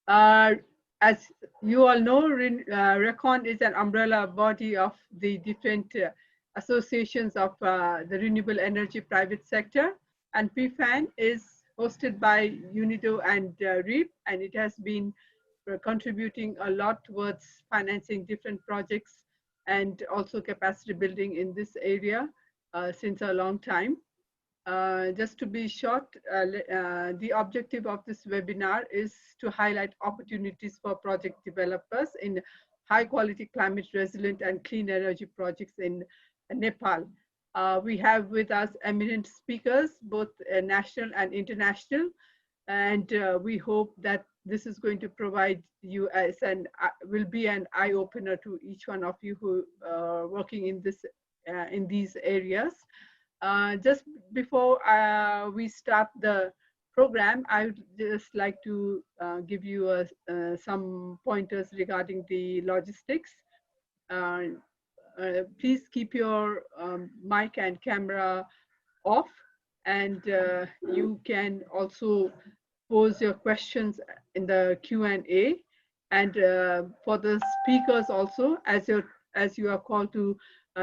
Uh, as you all know, RECON is an umbrella body of the different associations of the renewable energy private sector, and PFAN is hosted by UNIDO and REP, and it has been contributing a lot towards financing different projects and also capacity building in this area since a long time. Just to be short, the objective of this webinar is to highlight opportunities for project developers in high quality climate resilient and clean energy projects in Nepal. We have with us eminent speakers, both national and international, and we hope that this is going to provide you as will be an eye opener to each one of you who are working in these areas. Just before we start the program, I would just like to give you some pointers regarding the logistics. Please keep your mic and camera off, and you can also pose your questions in the Q&A. And for the speakers also, as you are called to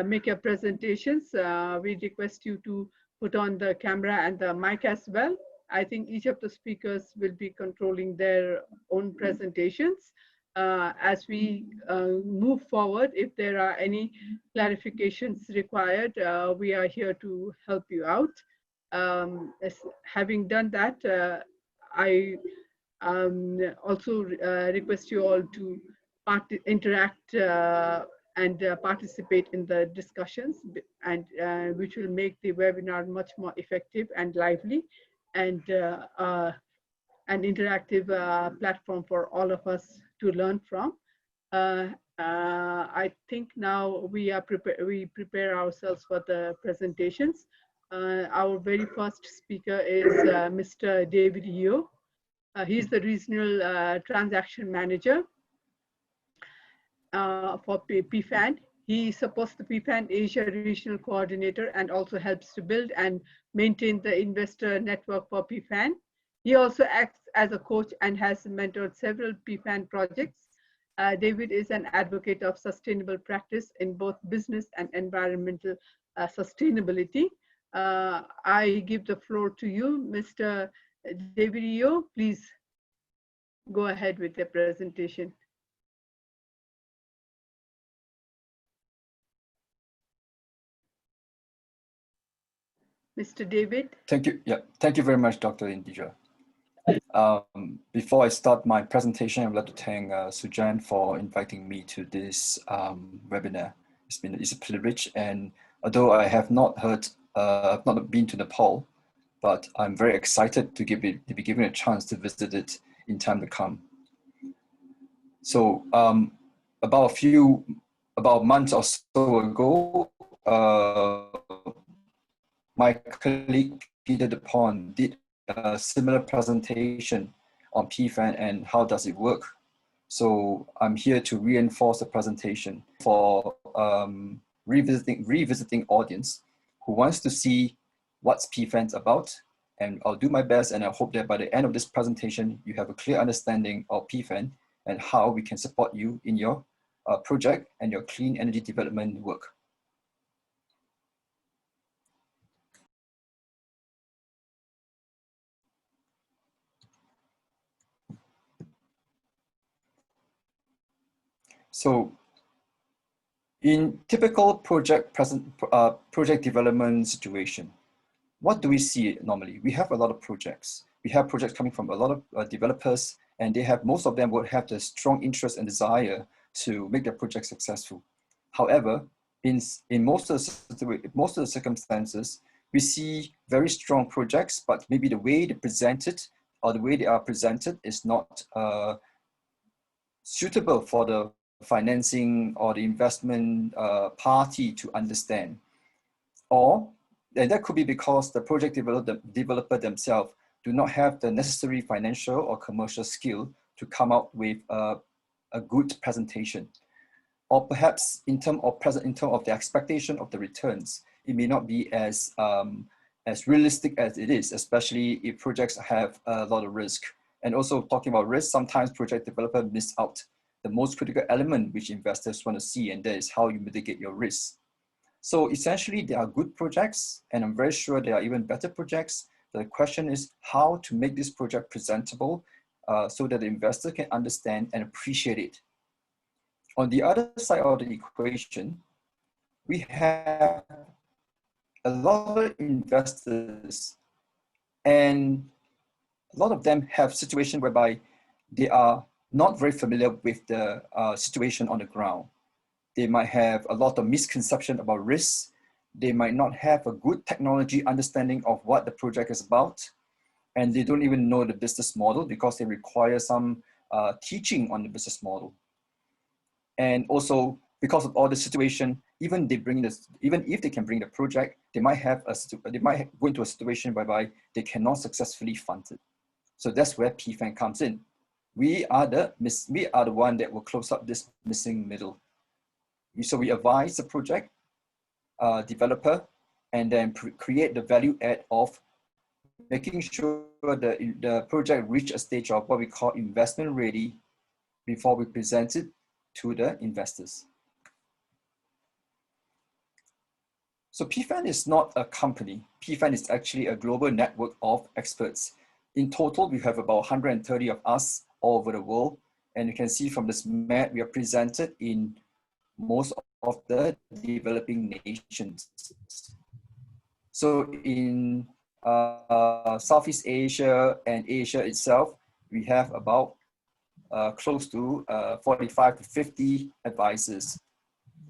make your presentations, we request you to put on the camera and the mic as well. I think each of the speakers will be controlling their own presentations. As we move forward, if there are any clarifications required, we are here to help you out. Having done that, I also request you all to interact and participate in the discussions, and which will make the webinar much more effective and lively, and an interactive platform for all of us to learn from. I think now we prepare ourselves for the presentations. Our very first speaker is Mr. David Yeo. He's the Regional Transaction Manager for PFAN. He supports the PFAN Asia Regional Coordinator and also helps to build and maintain the investor network for PFAN. He also acts as a coach and has mentored several PFAN projects. David is an advocate of sustainable practice in both business and environmental sustainability. I give the floor to you, Mr. David Yeo. Please go ahead with the presentation. Mr. David. Thank you. Yeah, thank you very much, Dr. Indija. Before I start my presentation, I'd like to thank Sujan for inviting me to this webinar. It's a privilege, and although I have not been to Nepal, but I'm very excited to be given a chance to visit it in time to come. So about a month or so ago, my colleague Peter DuPont did a similar presentation on PFAN and how does it work. So I'm here to reinforce the presentation for revisiting audience who wants to see what's PFAN about, and I'll do my best, and I hope that by the end of this presentation you have a clear understanding of PFAN and how we can support you in your project and your clean energy development work. So in typical project development situation, what do we see normally? We have a lot of projects. We have projects coming from a lot of developers, and most of them would have the strong interest and desire to make their project successful. However, in most of the circumstances, we see very strong projects, but maybe the way they present it or the way they are presented is not suitable for the financing or the investment party to understand. And that could be because the project developer themselves do not have the necessary financial or commercial skill to come out with a good presentation. Or perhaps in terms of the expectation of the returns, it may not be as realistic as it is, especially if projects have a lot of risk And also talking about risk, sometimes project developers miss out the most critical element which investors want to see, and that is how you mitigate your risk. So essentially, there are good projects, and I'm very sure there are even better projects. The question is how to make this project presentable so that the investor can understand and appreciate it. On the other side of the equation, we have a lot of investors, and a lot of them have situations whereby they are not very familiar with the situation on the ground. They might have a lot of misconception about risks. They might not have a good technology understanding of what the project is about. And they don't even know the business model because they require some teaching on the business model. And also because of all the situation, even if they can bring the project, they might go into a situation whereby they cannot successfully fund it. So that's where PFAN comes in. We are the one that will close up this missing middle. So we advise the project developer and then create the value add of making sure that the project reach a stage of what we call investment ready before we present it to the investors. So PFAN is not a company. PFAN is actually a global network of experts. In total, we have about 130 of us all over the world. And you can see from this map, we are presented in most of the developing nations. So in Southeast Asia and Asia itself, we have about close to 45 to 50 advisors.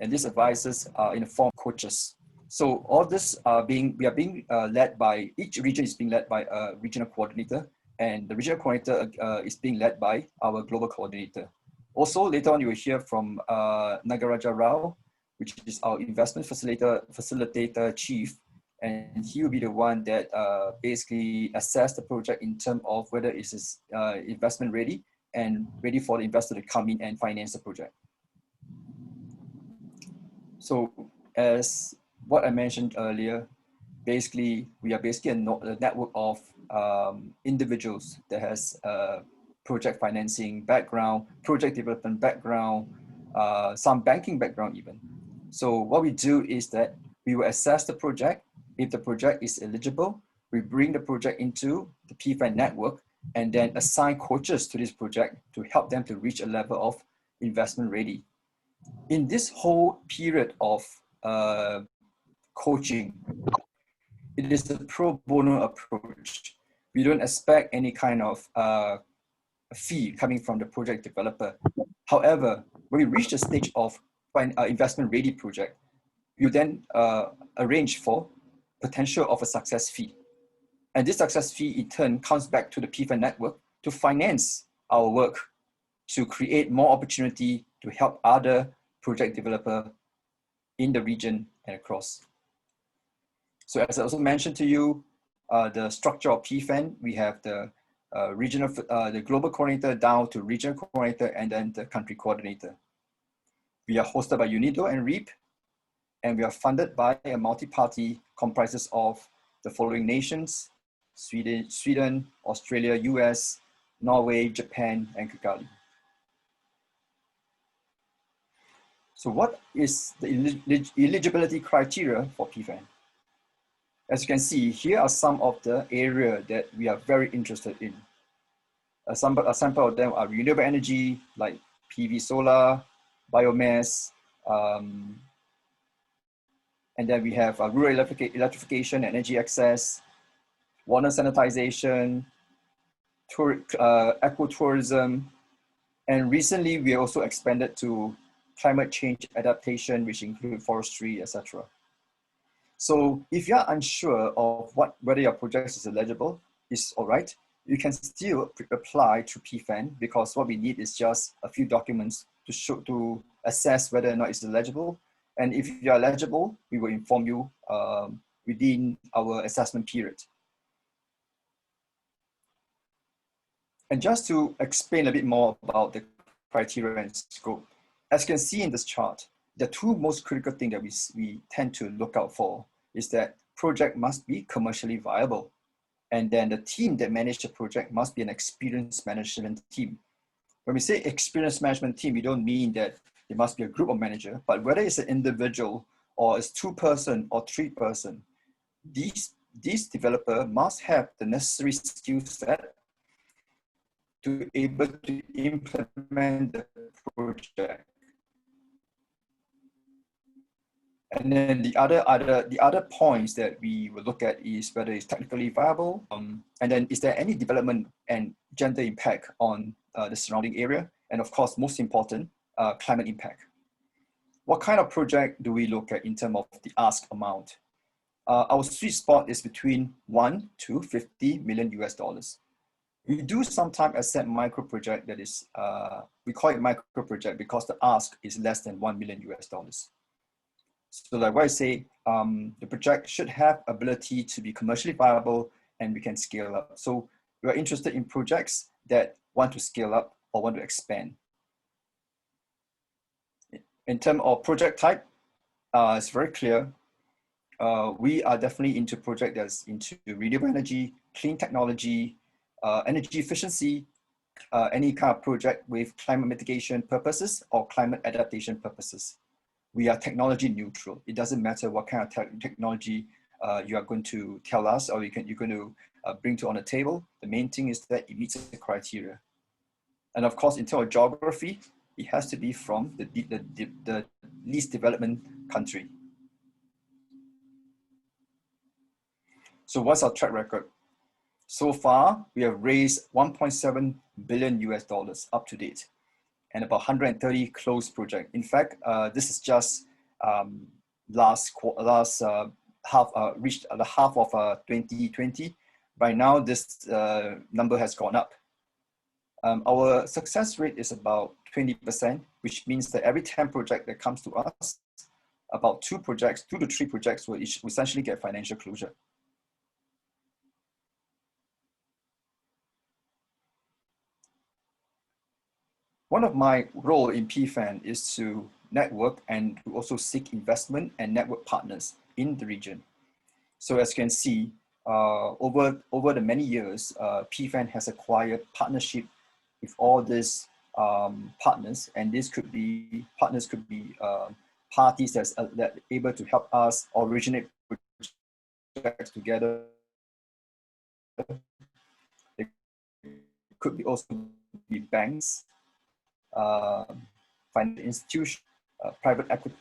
And these advisors are in the form of coaches. So all this we are being led by, each region is being led by a regional coordinator, and the regional coordinator is being led by our global coordinator. Also, later on, you will hear from Nagaraja Rao, which is our investment facilitator chief, and he will be the one that basically assess the project in terms of whether it is investment ready and ready for the investor to come in and finance the project. So as what I mentioned earlier, basically, we are basically a network of individuals that has project financing background, project development background, some banking background even. So what we do is that we will assess the project. If the project is eligible, we bring the project into the PFAN network and then assign coaches to this project to help them to reach a level of investment ready. In this whole period of coaching, it is a pro bono approach. We don't expect any kind of fee coming from the project developer. However, when we reach the stage of investment ready project, you then arrange for potential of a success fee. And this success fee in turn comes back to the PFAN network to finance our work, to create more opportunity to help other project developer in the region and across. So as I also mentioned to you, the structure of PFAN, we have the the global coordinator down to regional coordinator and then the country coordinator. We are hosted by UNIDO and REAP, and we are funded by a multi-party comprises of the following nations: Sweden, Australia, US, Norway, Japan, and Kigali. So what is the eligibility criteria for PFAN? As you can see, here are some of the areas that we are very interested in. A sample of them are renewable energy, like PV solar, biomass, and then we have rural electrification, energy access, water sanitization, ecotourism, and recently we also expanded to climate change adaptation, which include forestry, etc. So if you're unsure of whether your project is eligible, it's all right. You can still apply to PFAN, because what we need is just a few documents to assess whether or not it's eligible. And if you're eligible, we will inform you within our assessment period. And just to explain a bit more about the criteria and scope, as you can see in this chart, the two most critical things that we tend to look out for is that project must be commercially viable And then the team that managed the project must be an experienced management team. When we say experienced management team, we don't mean that it must be a group of manager, but whether it's an individual or it's 2-person or 3-person, these developer must have the necessary skill set to be able to implement the project. And then the other points that we will look at is whether it's technically viable, and then is there any development and gender impact on the surrounding area, and of course, most important, climate impact. What kind of project do we look at in terms of the ask amount? Our sweet spot is between 1 to 50 million US dollars. We do sometimes accept micro project that is, we call it micro project because the ask is less than 1 million US dollars. So like what I say, the project should have ability to be commercially viable and we can scale up. So we are interested in projects that want to scale up or want to expand. In terms of project type, it's very clear. We are definitely into project that's into renewable energy, clean technology, energy efficiency, any kind of project with climate mitigation purposes or climate adaptation purposes. We are technology neutral. It doesn't matter what kind of technology you are going to tell us or you're going to bring on the table. The main thing is that it meets the criteria. And of course, in terms of geography, it has to be from the least development country. So what's our track record? So far, we have raised 1.7 billion US dollars up to date, and about 130 closed projects. In fact, this is just reached the half of 2020. By now, this number has gone up. Our success rate is about 20%, which means that every 10 projects that comes to us, about 2 to 3 projects will essentially get financial closure. One of my role in PFAN is to network and to also seek investment and network partners in the region. So as you can see, over the many years, PFAN has acquired partnership with all these partners, and this could be partners could be parties that are able to help us originate projects together. It could be also be banks, financial institutions, private equity.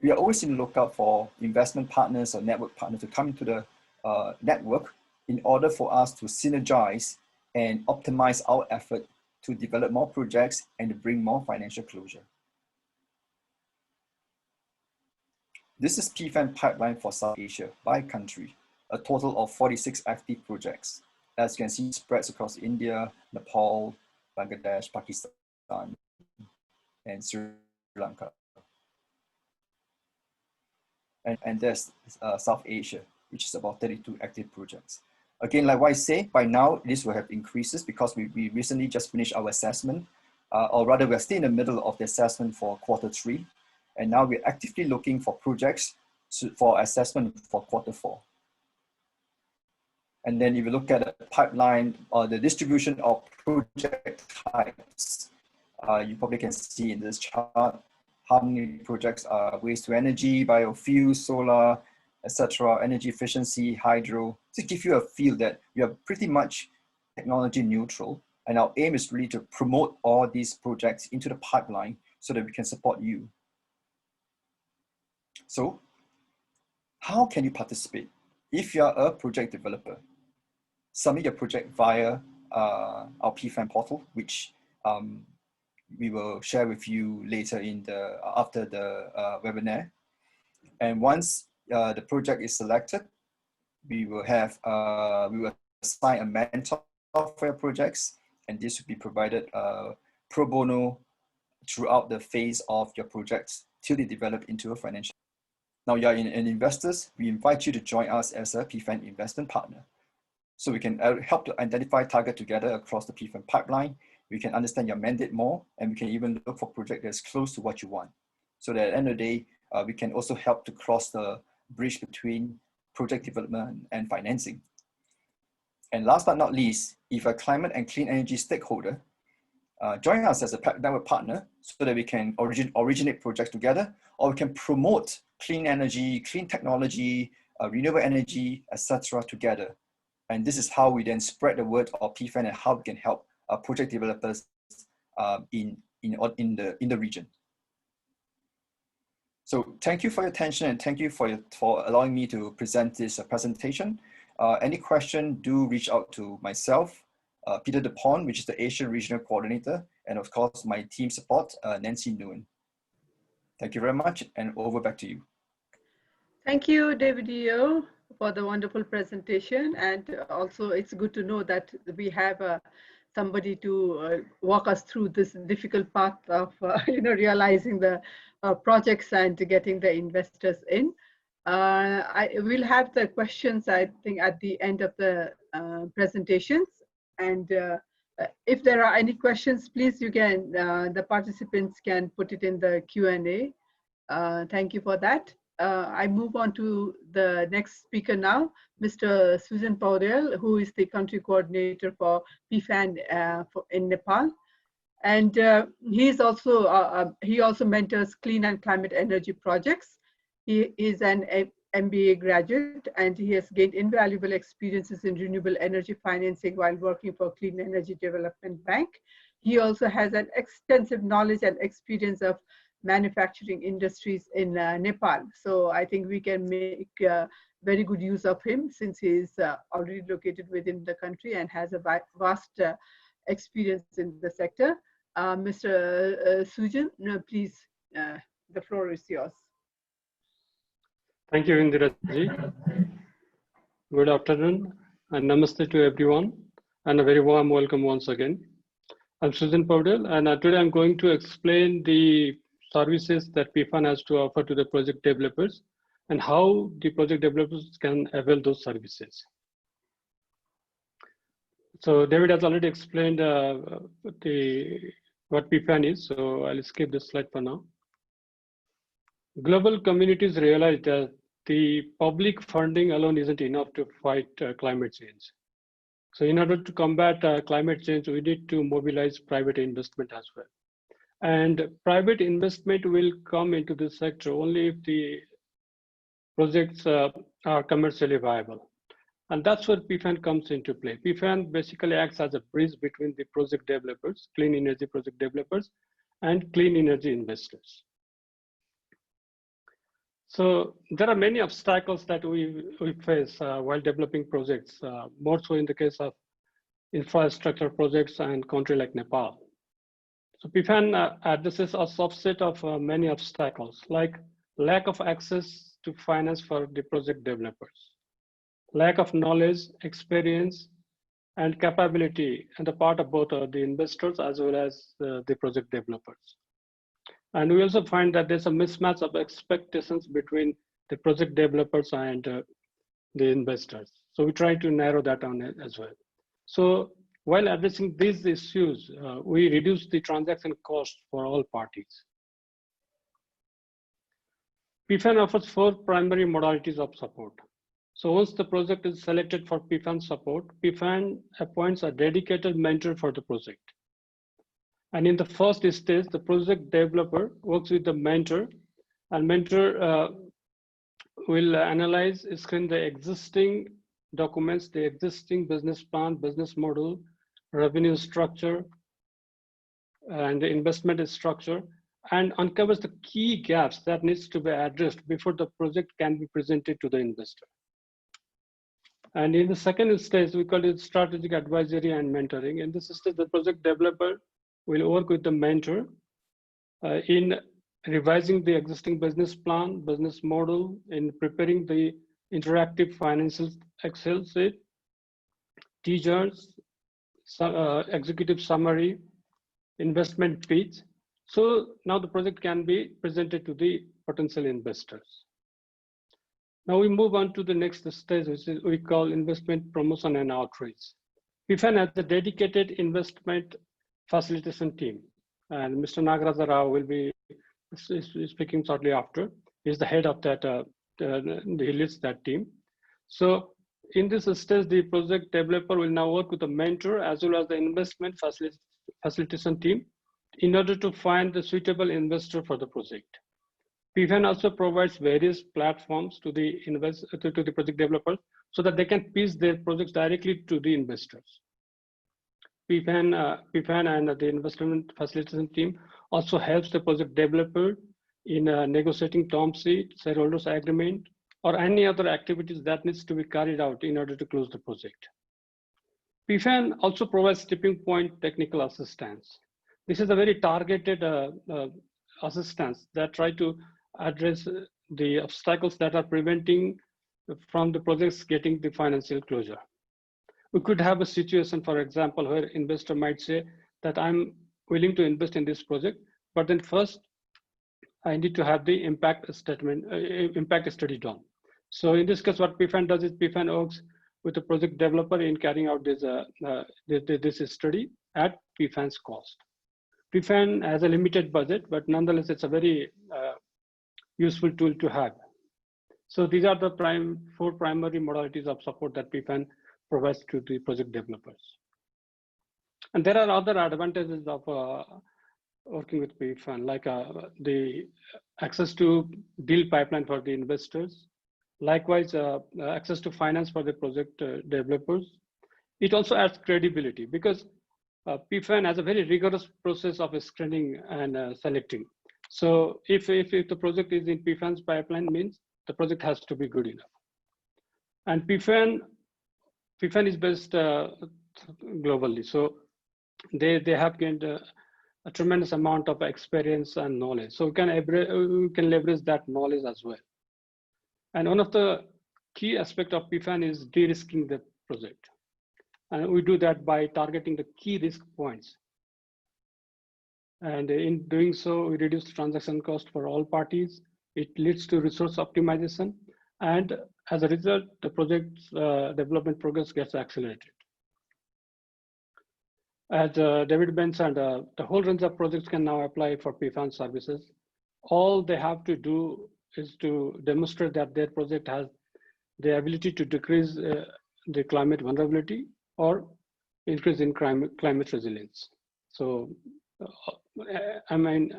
We are always in the lookout for investment partners or network partners to come into the network in order for us to synergize and optimize our effort to develop more projects and to bring more financial closure. This is PFAN pipeline for South Asia by country, a total of 46 active projects. As you can see, spreads across India, Nepal, Bangladesh, Pakistan, and Sri Lanka. And there's South Asia, which is about 32 active projects. Again, like what I say, by now, this will have increases because we recently just finished our assessment, or rather we're still in the middle of the assessment for Q3. And now we're actively looking for projects for assessment for Q4. And then if you look at the pipeline or the distribution of project types, you probably can see in this chart how many projects are waste to energy, biofuels, solar, etc., energy efficiency, hydro, to give you a feel that we are pretty much technology neutral. And our aim is really to promote all these projects into the pipeline so that we can support you. So how can you participate? If you are a project developer, submit your project via our PFAN portal, which we will share with you later in after the webinar. And once the project is selected, we will assign a mentor for your projects, and this will be provided pro bono throughout the phase of your projects till they develop into a financial. Now you are in investors, we invite you to join us as a PFAN investment partner. So we can help to identify target together across the PFAN pipeline. We can understand your mandate more, and we can even look for project that's close to what you want. So that at the end of the day, we can also help to cross the bridge between project development and financing. And last but not least, if a climate and clean energy stakeholder join us as a network partner so that we can originate projects together, or we can promote clean energy, clean technology, renewable energy, etc. together. And this is how we then spread the word of PFAN and how we can help project developers in the region. So thank you for your attention, and thank you for allowing me to present this presentation. Any question, do reach out to myself, Peter DePon, which is the Asian Regional Coordinator, and of course my team support, Nancy Nguyen. Thank you very much, and over back to you. Thank you, David Yeo, for the wonderful presentation. And also it's good to know that we have somebody to walk us through this difficult path of realizing the projects and getting the investors in. I will have the questions, I think, at the end of the presentations. And if there are any questions, please, you can, the participants can put it in the Q&A. Thank you for that. I move on to the next speaker now, Mr. Susan Paudel, who is the country coordinator for PFAN in Nepal. And he also mentors clean and climate energy projects. He is an MBA graduate, and he has gained invaluable experiences in renewable energy financing while working for Clean Energy Development Bank. He also has an extensive knowledge and experience of manufacturing industries in Nepal. So I think we can make very good use of him, since he is already located within the country and has a vast experience in the sector. Mr. Sujan, please, the floor is yours. Thank you, Indiraji. Good afternoon and namaste to everyone, and a very warm welcome once again. I'm Susan Paudel, and today I'm going to explain the services that PFAN has to offer to the project developers and how the project developers can avail those services. So David has already explained what PFAN is, so I'll skip this slide for now. Global communities realize that the public funding alone isn't enough to fight climate change. So in order to combat climate change, we need to mobilize private investment as well. And private investment will come into this sector only if the projects are commercially viable. And that's where PFAN comes into play. PFAN basically acts as a bridge between the project developers, clean energy project developers, and clean energy investors. So there are many obstacles that we face while developing projects, more so in the case of infrastructure projects and country like Nepal. So PFAN addresses a subset of many obstacles, like lack of access to finance for the project developers, lack of knowledge, experience, and capability on the part of both the investors as well as the project developers. And we also find that there's a mismatch of expectations between the project developers and the investors. So we try to narrow that down as well. So while addressing these issues, we reduce the transaction cost for all parties. PFAN offers 4 primary modalities of support. So once the project is selected for PFAN support, PFAN appoints a dedicated mentor for the project. And in the first stage, the project developer works with the mentor, and mentor will analyze, screen the existing documents, the existing business plan, business model, revenue structure, and the investment structure, and uncovers the key gaps that needs to be addressed before the project can be presented to the investor. And in the second stage, we call it strategic advisory and mentoring. In this stage, the project developer will work with the mentor in revising the existing business plan, business model, in preparing the interactive financial Excel sheet, teasers, executive summary, investment pitch. So now the project can be presented to the potential investors. Now we move on to the next stage, which is we call investment promotion and outreach. PFAN has a dedicated investment facilitation team, and Mr. Nagaraja Rao will be speaking shortly after. He's the head of that, he leads that team. So in this stage, the project developer will now work with the mentor as well as the investment facilitation team in order to find the suitable investor for the project. PFAN also provides various platforms to the project developers so that they can pitch their projects directly to the investors. PFAN and the investment facilitation team also helps the project developer in negotiating term sheet, shareholders agreement, or any other activities that needs to be carried out in order to close the project. PFAN also provides tipping point technical assistance. This is a very targeted assistance that try to address the obstacles that are preventing from the projects getting the financial closure. We could have a situation, for example, where investor might say that I'm willing to invest in this project, but then first I need to have the impact study done. So in this case, what PFAN does is PFAN works with the project developer in carrying out this study at PFAN's cost. PFAN has a limited budget, but nonetheless, it's a very useful tool to have. So these are the four primary modalities of support that PFAN provides to the project developers. And there are other advantages of working with PFAN, like the access to deal pipeline for the investors, likewise access to finance for the project developers. It also adds credibility because PFAN has a very rigorous process of screening and selecting. So if the project is in PFAN's pipeline, means the project has to be good enough. And PFAN is based globally, so they have gained a tremendous amount of experience and knowledge. So we can leverage that knowledge as well. And one of the key aspects of PFAN is de-risking the project. And we do that by targeting the key risk points. And in doing so, we reduce the transaction cost for all parties. It leads to resource optimization. And as a result, the project's development progress gets accelerated. As David mentioned, the whole range of projects can now apply for PFAN services. All they have to do is to demonstrate that their project has the ability to decrease the climate vulnerability or increase in climate resilience. So, I mean,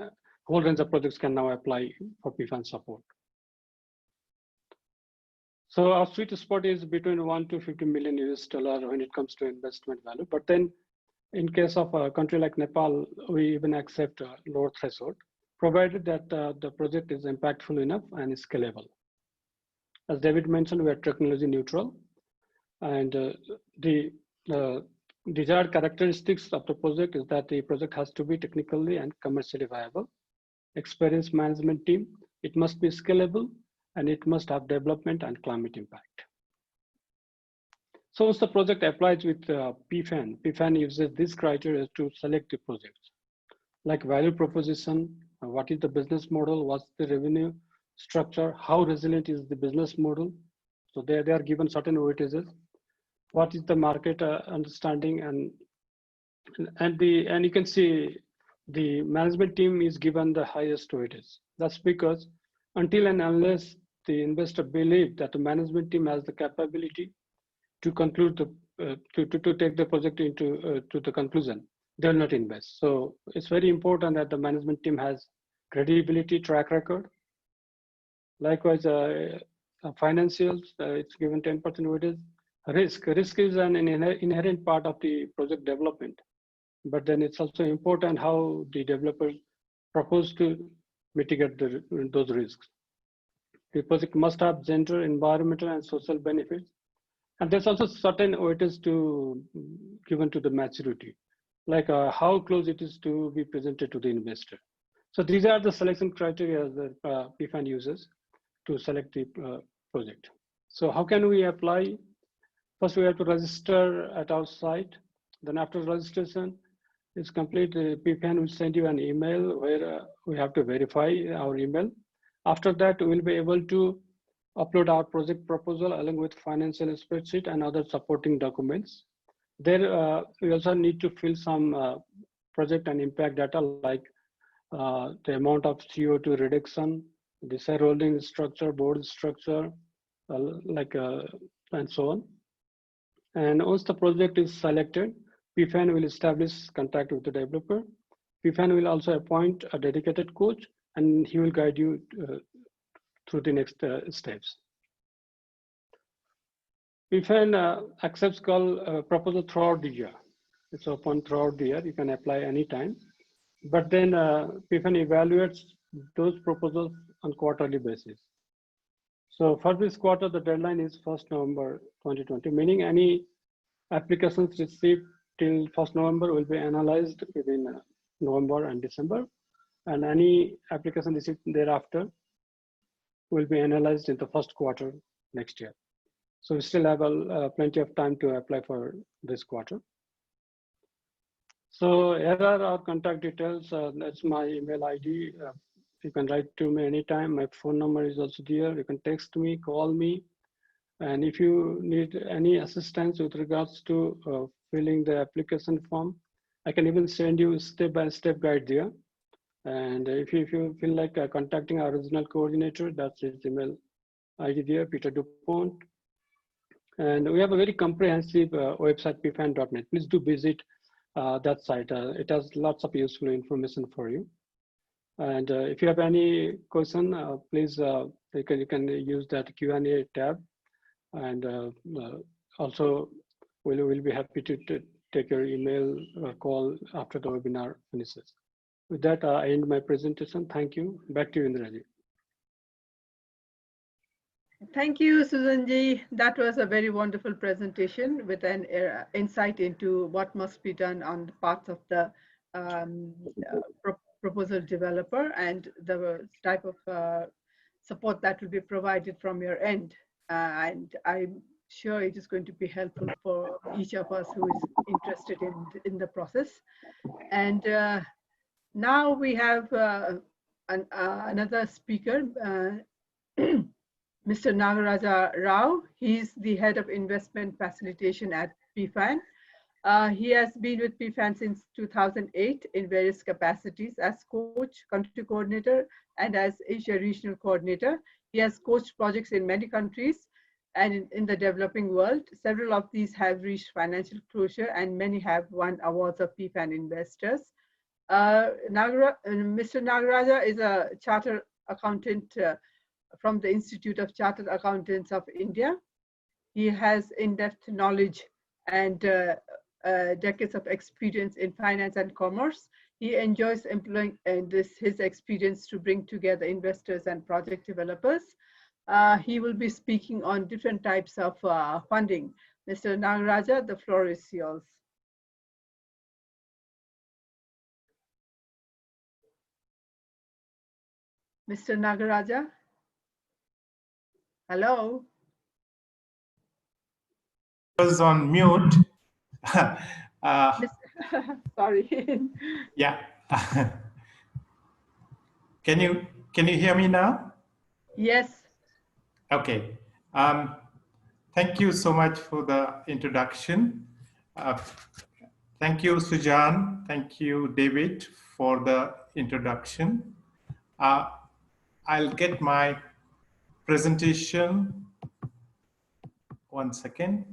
whole range of projects can now apply for PFAN support. So our sweet spot is between $1 to $50 million when it comes to investment value. But then in case of a country like Nepal, we even accept a lower threshold, provided that the project is impactful enough and is scalable. As David mentioned, we are technology neutral, and the desired characteristics of the project is that the project has to be technically and commercially viable, experienced management team, it must be scalable, and it must have development and climate impact. So once the project applies with PFAN uses these criteria to select the projects, like value proposition, what is the business model, what's the revenue structure, how resilient is the business model. So they are given certain weightages. What is the market understanding, and you can see the management team is given the highest weightage. That's because until and unless the investor believes that the management team has the capability to conclude to take the project into to the conclusion, they will not invest. So it's very important that the management team has credibility, track record. Likewise, financials, it's given 10% weightage. Risk is an inherent part of the project development, but then it's also important how the developers propose to mitigate those risks. The project must have gender, environmental, and social benefits. And there's also certain weightage given to the maturity, like how close it is to be presented to the investor. So these are the selection criteria that PFAN uses to select the project. So how can we apply? First, we have to register at our site. Then after registration is complete, PFAN will send you an email where we have to verify our email. After that, we'll be able to upload our project proposal along with financial spreadsheet and other supporting documents. There, we also need to fill some project and impact data like the amount of CO2 reduction, the shareholding structure, board structure, and so on. And once the project is selected, PFAN will establish contact with the developer. PFAN will also appoint a dedicated coach, and he will guide you through the next steps. PFAN accepts call proposal throughout the year. It's open throughout the year. You can apply anytime. But then PFAN evaluates those proposals on quarterly basis. So for this quarter, the deadline is 1st November 2020, meaning any applications received till 1st November will be analyzed within November and December, and any application received thereafter will be analyzed in the 1st quarter next year. So we still have plenty of time to apply for this quarter. So here are our contact details. That's my email ID. You can write to me anytime. My phone number is also there. You can text me, call me. And if you need any assistance with regards to filling the application form, I can even send you step-by-step guide there. And if you feel like contacting our regional coordinator, that's his email ID there, Peter Dupont. And we have a very comprehensive website, pfan.net. Please do visit that site. It has lots of useful information for you. And if you have any question, please, you can use that Q&A tab. And also, we'll be happy to take your email or call after the webinar finishes. With that, I end my presentation. Thank you. Back to you, Indraji. Thank you, Susanji. That was a very wonderful presentation with an insight into what must be done on the part of the proposal developer and the type of support that will be provided from your end. And I'm sure it is going to be helpful for each of us who is interested in the process. And now we have another speaker, Mr. Nagaraja Rao. He's the head of investment facilitation at PFAN. He has been with PFAN since 2008 in various capacities as coach, country coordinator, and as Asia regional coordinator. He has coached projects in many countries and in the developing world. Several of these have reached financial closure and many have won awards of PFAN investors. Mr. Nagaraja is a chartered accountant from the Institute of Chartered Accountants of India. He has in-depth knowledge and decades of experience in finance and commerce. He enjoys employing his experience to bring together investors and project developers. He will be speaking on different types of funding. Mr. Nagaraja, the floor is yours. Mr. Nagaraja? Hello? I was on mute. Sorry. Yeah. Can you hear me now? Yes. Okay. Thank you so much for the introduction. Thank you, Sujan. Thank you, David, for the introduction. I'll get my presentation. 1 second.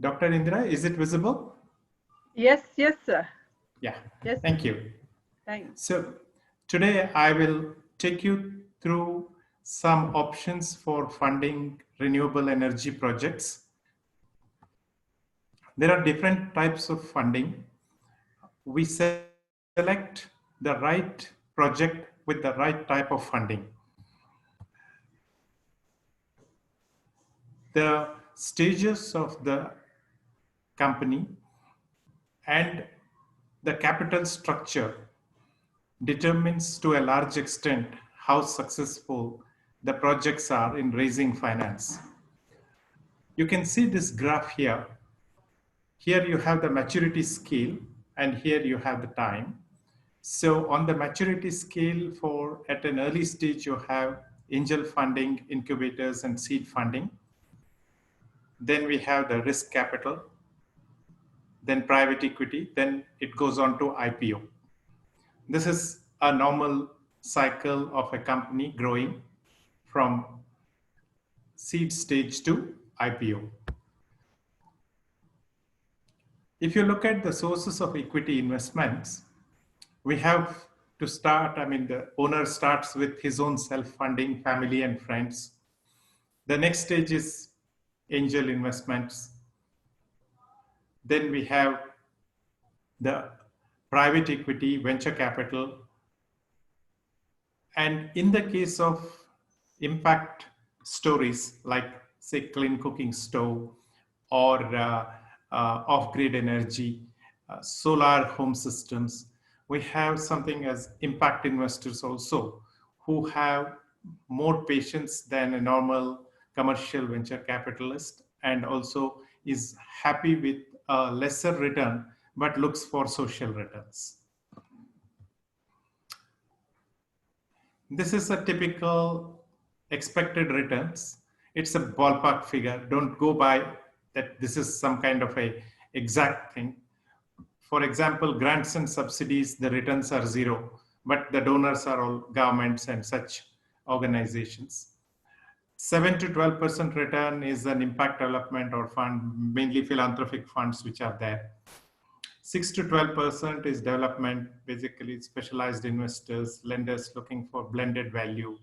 Dr. Indra, is it visible? Yes, sir. Yeah, yes. Thank you. Thanks. So today I will take you through some options for funding renewable energy projects. There are different types of funding. We select the right project with the right type of funding. The stages of the company and the capital structure determines to a large extent how successful the projects are in raising finance. You can see this graph here. Here you have the maturity scale and here you have the time. So on the maturity scale at an early stage, you have angel funding, incubators, and seed funding. Then we have the risk capital, then private equity, then it goes on to IPO. This is a normal cycle of a company growing from seed stage to IPO. If you look at the sources of equity investments, we have to start, the owner starts with his own self-funding, family and friends. The next stage is angel investments. Then we have the private equity, venture capital. And in the case of impact stories like, say, clean cooking stove or off-grid energy, solar home systems, we have something as impact investors also, who have more patience than a normal commercial venture capitalist, and also is happy with a lesser return but looks for social returns. This is a typical expected returns. It's a ballpark figure. Don't go by that this is some kind of a exact thing. For example, grants and subsidies, the returns are zero, but the donors are all governments and such organizations. 7 to 12% return is an impact development or fund, mainly philanthropic funds which are there. 6 to 12% is development, basically specialized investors, lenders looking for blended value.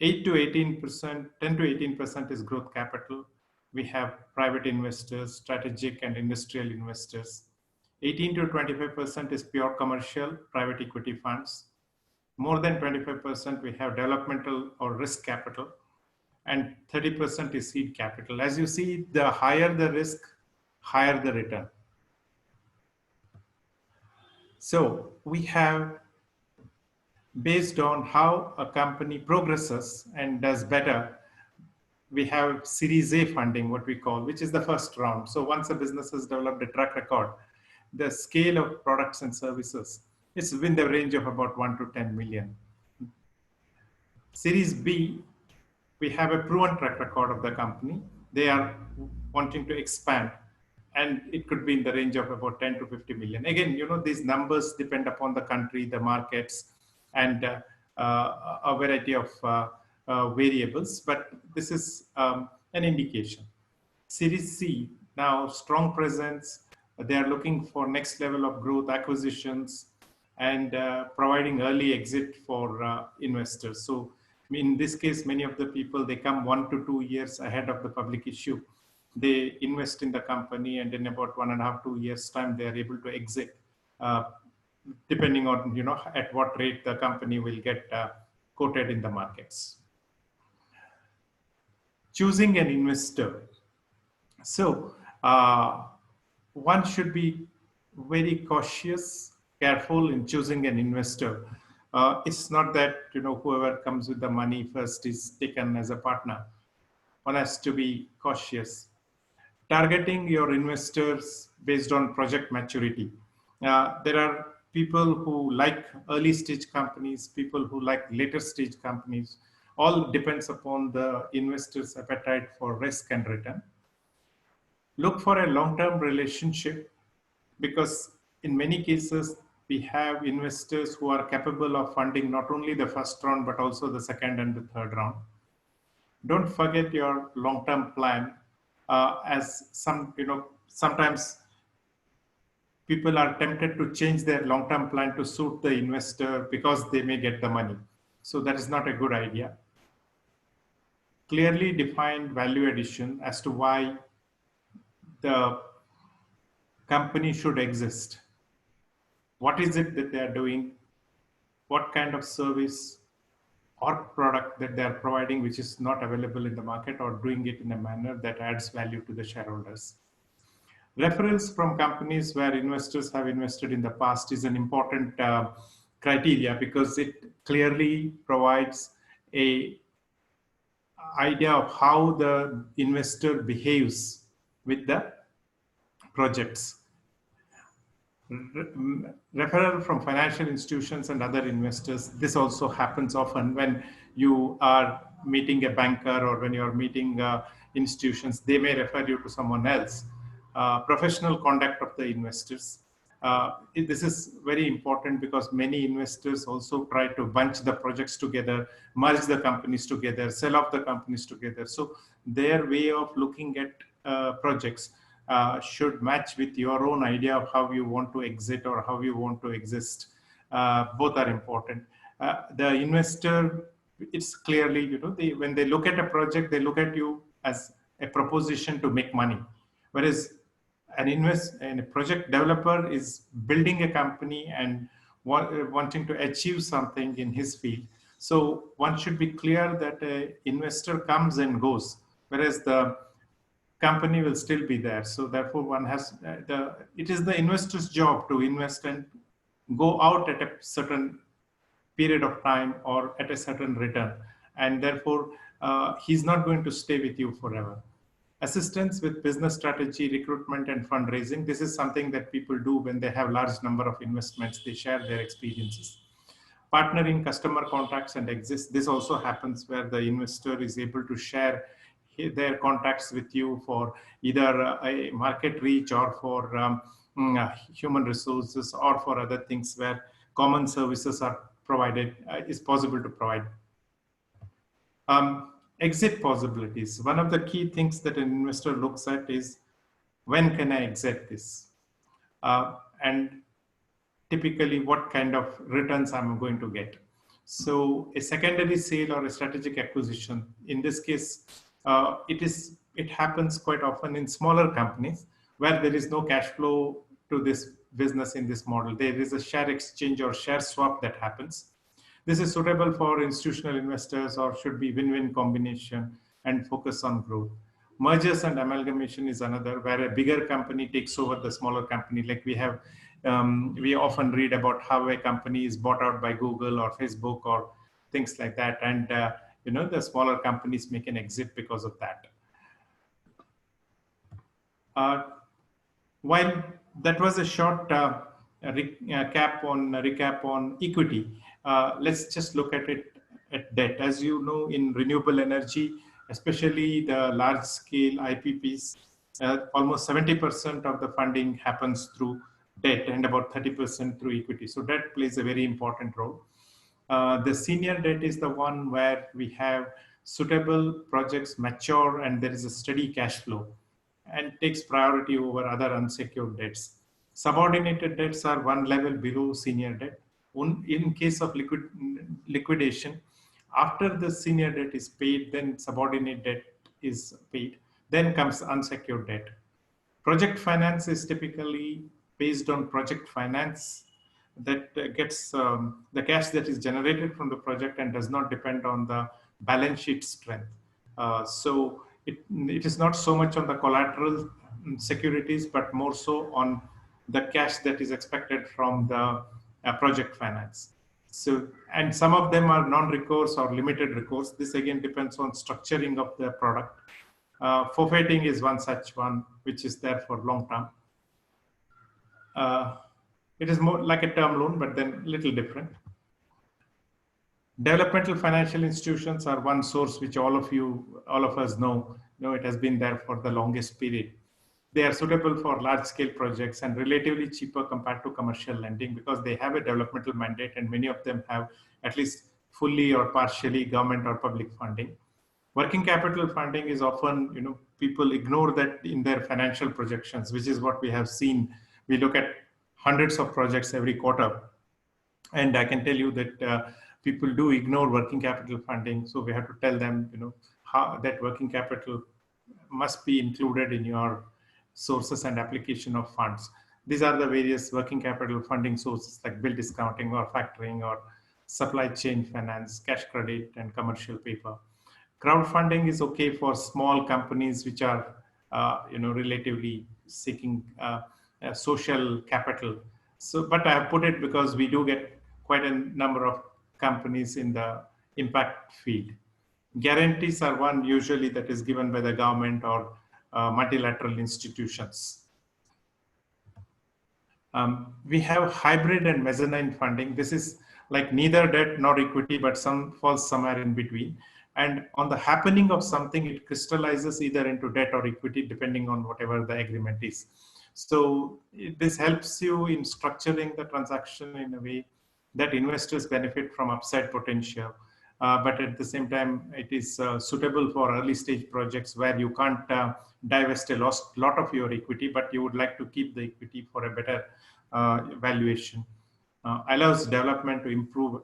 8 to 18%, 10 to 18% is growth capital. We have private investors, strategic and industrial investors. 18 to 25% is pure commercial, private equity funds. More than 25% we have developmental or risk capital, and 30% is seed capital. As you see, the higher the risk, higher the return. So we have, based on how a company progresses and does better, we have Series A funding, what we call, which is the first round. So once a business has developed a track record, the scale of products and services is within the range of about 1 to 10 million. Series B, we have a proven track record of the company. They are wanting to expand, and it could be in the range of about 10 to 50 million. Again, these numbers depend upon the country, the markets, and a variety of variables, but this is an indication. Series C, now strong presence. They are looking for next level of growth, acquisitions, and providing early exit for investors. So in this case, many of the people, they come 1 to 2 years ahead of the public issue. They invest in the company, and in about 1.5 to 2 years time, they are able to exit, depending on at what rate the company will get quoted in the markets. Choosing an investor. So one should be very cautious, careful in choosing an investor. It's not that whoever comes with the money first is taken as a partner. One has to be cautious. Targeting your investors based on project maturity. There are people who like early stage companies, people who like later stage companies. All depends upon the investor's appetite for risk and return. Look for a long-term relationship, because in many cases, we have investors who are capable of funding not only the first round, but also the second and the third round. Don't forget your long-term plan, as sometimes people are tempted to change their long-term plan to suit the investor because they may get the money. So that is not a good idea. Clearly defined value addition as to why the company should exist. What is it that they are doing? What kind of service or product that they are providing which is not available in the market, or doing it in a manner that adds value to the shareholders. Referrals from companies where investors have invested in the past is an important criteria, because it clearly provides an idea of how the investor behaves with the projects. referral from financial institutions and other investors. This also happens often when you are meeting a banker or when you are meeting institutions, they may refer you to someone else. Professional conduct of the investors. This is very important because many investors also try to bunch the projects together, merge the companies together, sell off the companies together. So their way of looking at projects should match with your own idea of how you want to exit or how you want to exist. Both are important. The investor, it's clearly, when they look at a project, they look at you as a proposition to make money. Whereas a project developer is building a company and wanting to achieve something in his field. So one should be clear that an investor comes and goes, whereas the company will still be there. So therefore one has, it is the investor's job to invest and go out at a certain period of time or at a certain return. And therefore he's not going to stay with you forever. Assistance with business strategy, recruitment and fundraising. This is something that people do when they have large number of investments. They share their experiences. Partnering customer contacts and exist. This also happens where the investor is able to share their contacts with you for either a market reach or for human resources or for other things where common services are provided, is possible to provide. Exit possibilities. One of the key things that an investor looks at is, when can I exit this? And typically what kind of returns I'm going to get. So a secondary sale or a strategic acquisition, in this case, it happens quite often in smaller companies where there is no cash flow to this business in this model. There is a share exchange or share swap that happens. This is suitable for institutional investors or should be win-win combination and focus on growth. Mergers and amalgamation is another, where a bigger company takes over the smaller company. Like we often read about how a company is bought out by Google or Facebook or things like that. And the smaller companies make an exit because of that. While that was a short recap on equity, let's just look at it at debt. As you know, in renewable energy, especially the large scale IPPs, almost 70% of the funding happens through debt and about 30% through equity. So debt plays a very important role. The senior debt is the one where we have suitable projects mature and there is a steady cash flow and takes priority over other unsecured debts. Subordinated debts are one level below senior debt. In case of liquidation, after the senior debt is paid, then subordinate debt is paid. Then comes unsecured debt. Project finance is typically based on project finance that gets the cash that is generated from the project and does not depend on the balance sheet strength. So it is not so much on the collateral securities, but more so on the cash that is expected from the project finance. So, and some of them are non-recourse or limited recourse. This again depends on structuring of the product. Forfeiting is one such one, which is there for long term. It is more like a term loan, but then a little different. Developmental financial institutions are one source which all of us know. It has been there for the longest period. They are suitable for large-scale projects and relatively cheaper compared to commercial lending because they have a developmental mandate and many of them have at least fully or partially government or public funding. Working capital funding is often, people ignore that in their financial projections, which is what we have seen. We look at hundreds of projects every quarter. And I can tell you that people do ignore working capital funding. So we have to tell them, how that working capital must be included in your sources and application of funds. These are the various working capital funding sources like bill discounting or factoring or supply chain finance, cash credit, and commercial paper. Crowdfunding is okay for small companies which are, relatively seeking social capital. So, but I have put it because we do get quite a number of companies in the impact field. Guarantees are one usually that is given by the government or multilateral institutions. We have hybrid and mezzanine funding. This is like neither debt nor equity, but some falls somewhere in between. And on the happening of something, it crystallizes either into debt or equity, depending on whatever the agreement is. So this helps you in structuring the transaction in a way that investors benefit from upside potential. But at the same time, it is suitable for early stage projects where you can't divest a lot of your equity, but you would like to keep the equity for a better valuation. Allows development to improve,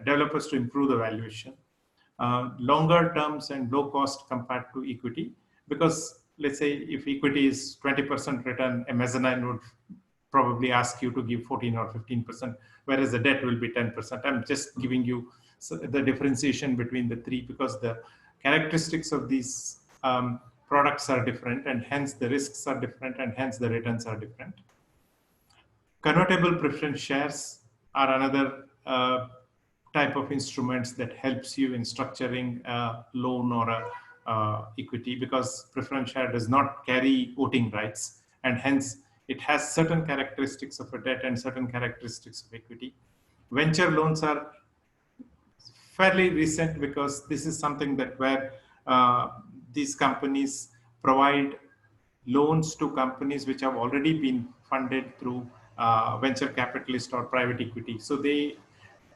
developers to improve the valuation. Longer terms and low cost compared to equity, because let's say if equity is 20% return, a mezzanine would probably ask you to give 14 or 15%, whereas the debt will be 10%. I'm just giving you the differentiation between the three because the characteristics of these products are different, and hence the risks are different, and hence the returns are different. Convertible preference shares are another type of instruments that helps you in structuring a loan or a equity, because preference share does not carry voting rights, and hence it has certain characteristics of a debt and certain characteristics of equity. Venture loans are fairly recent because this is something that where these companies provide loans to companies which have already been funded through venture capitalist or private equity. So they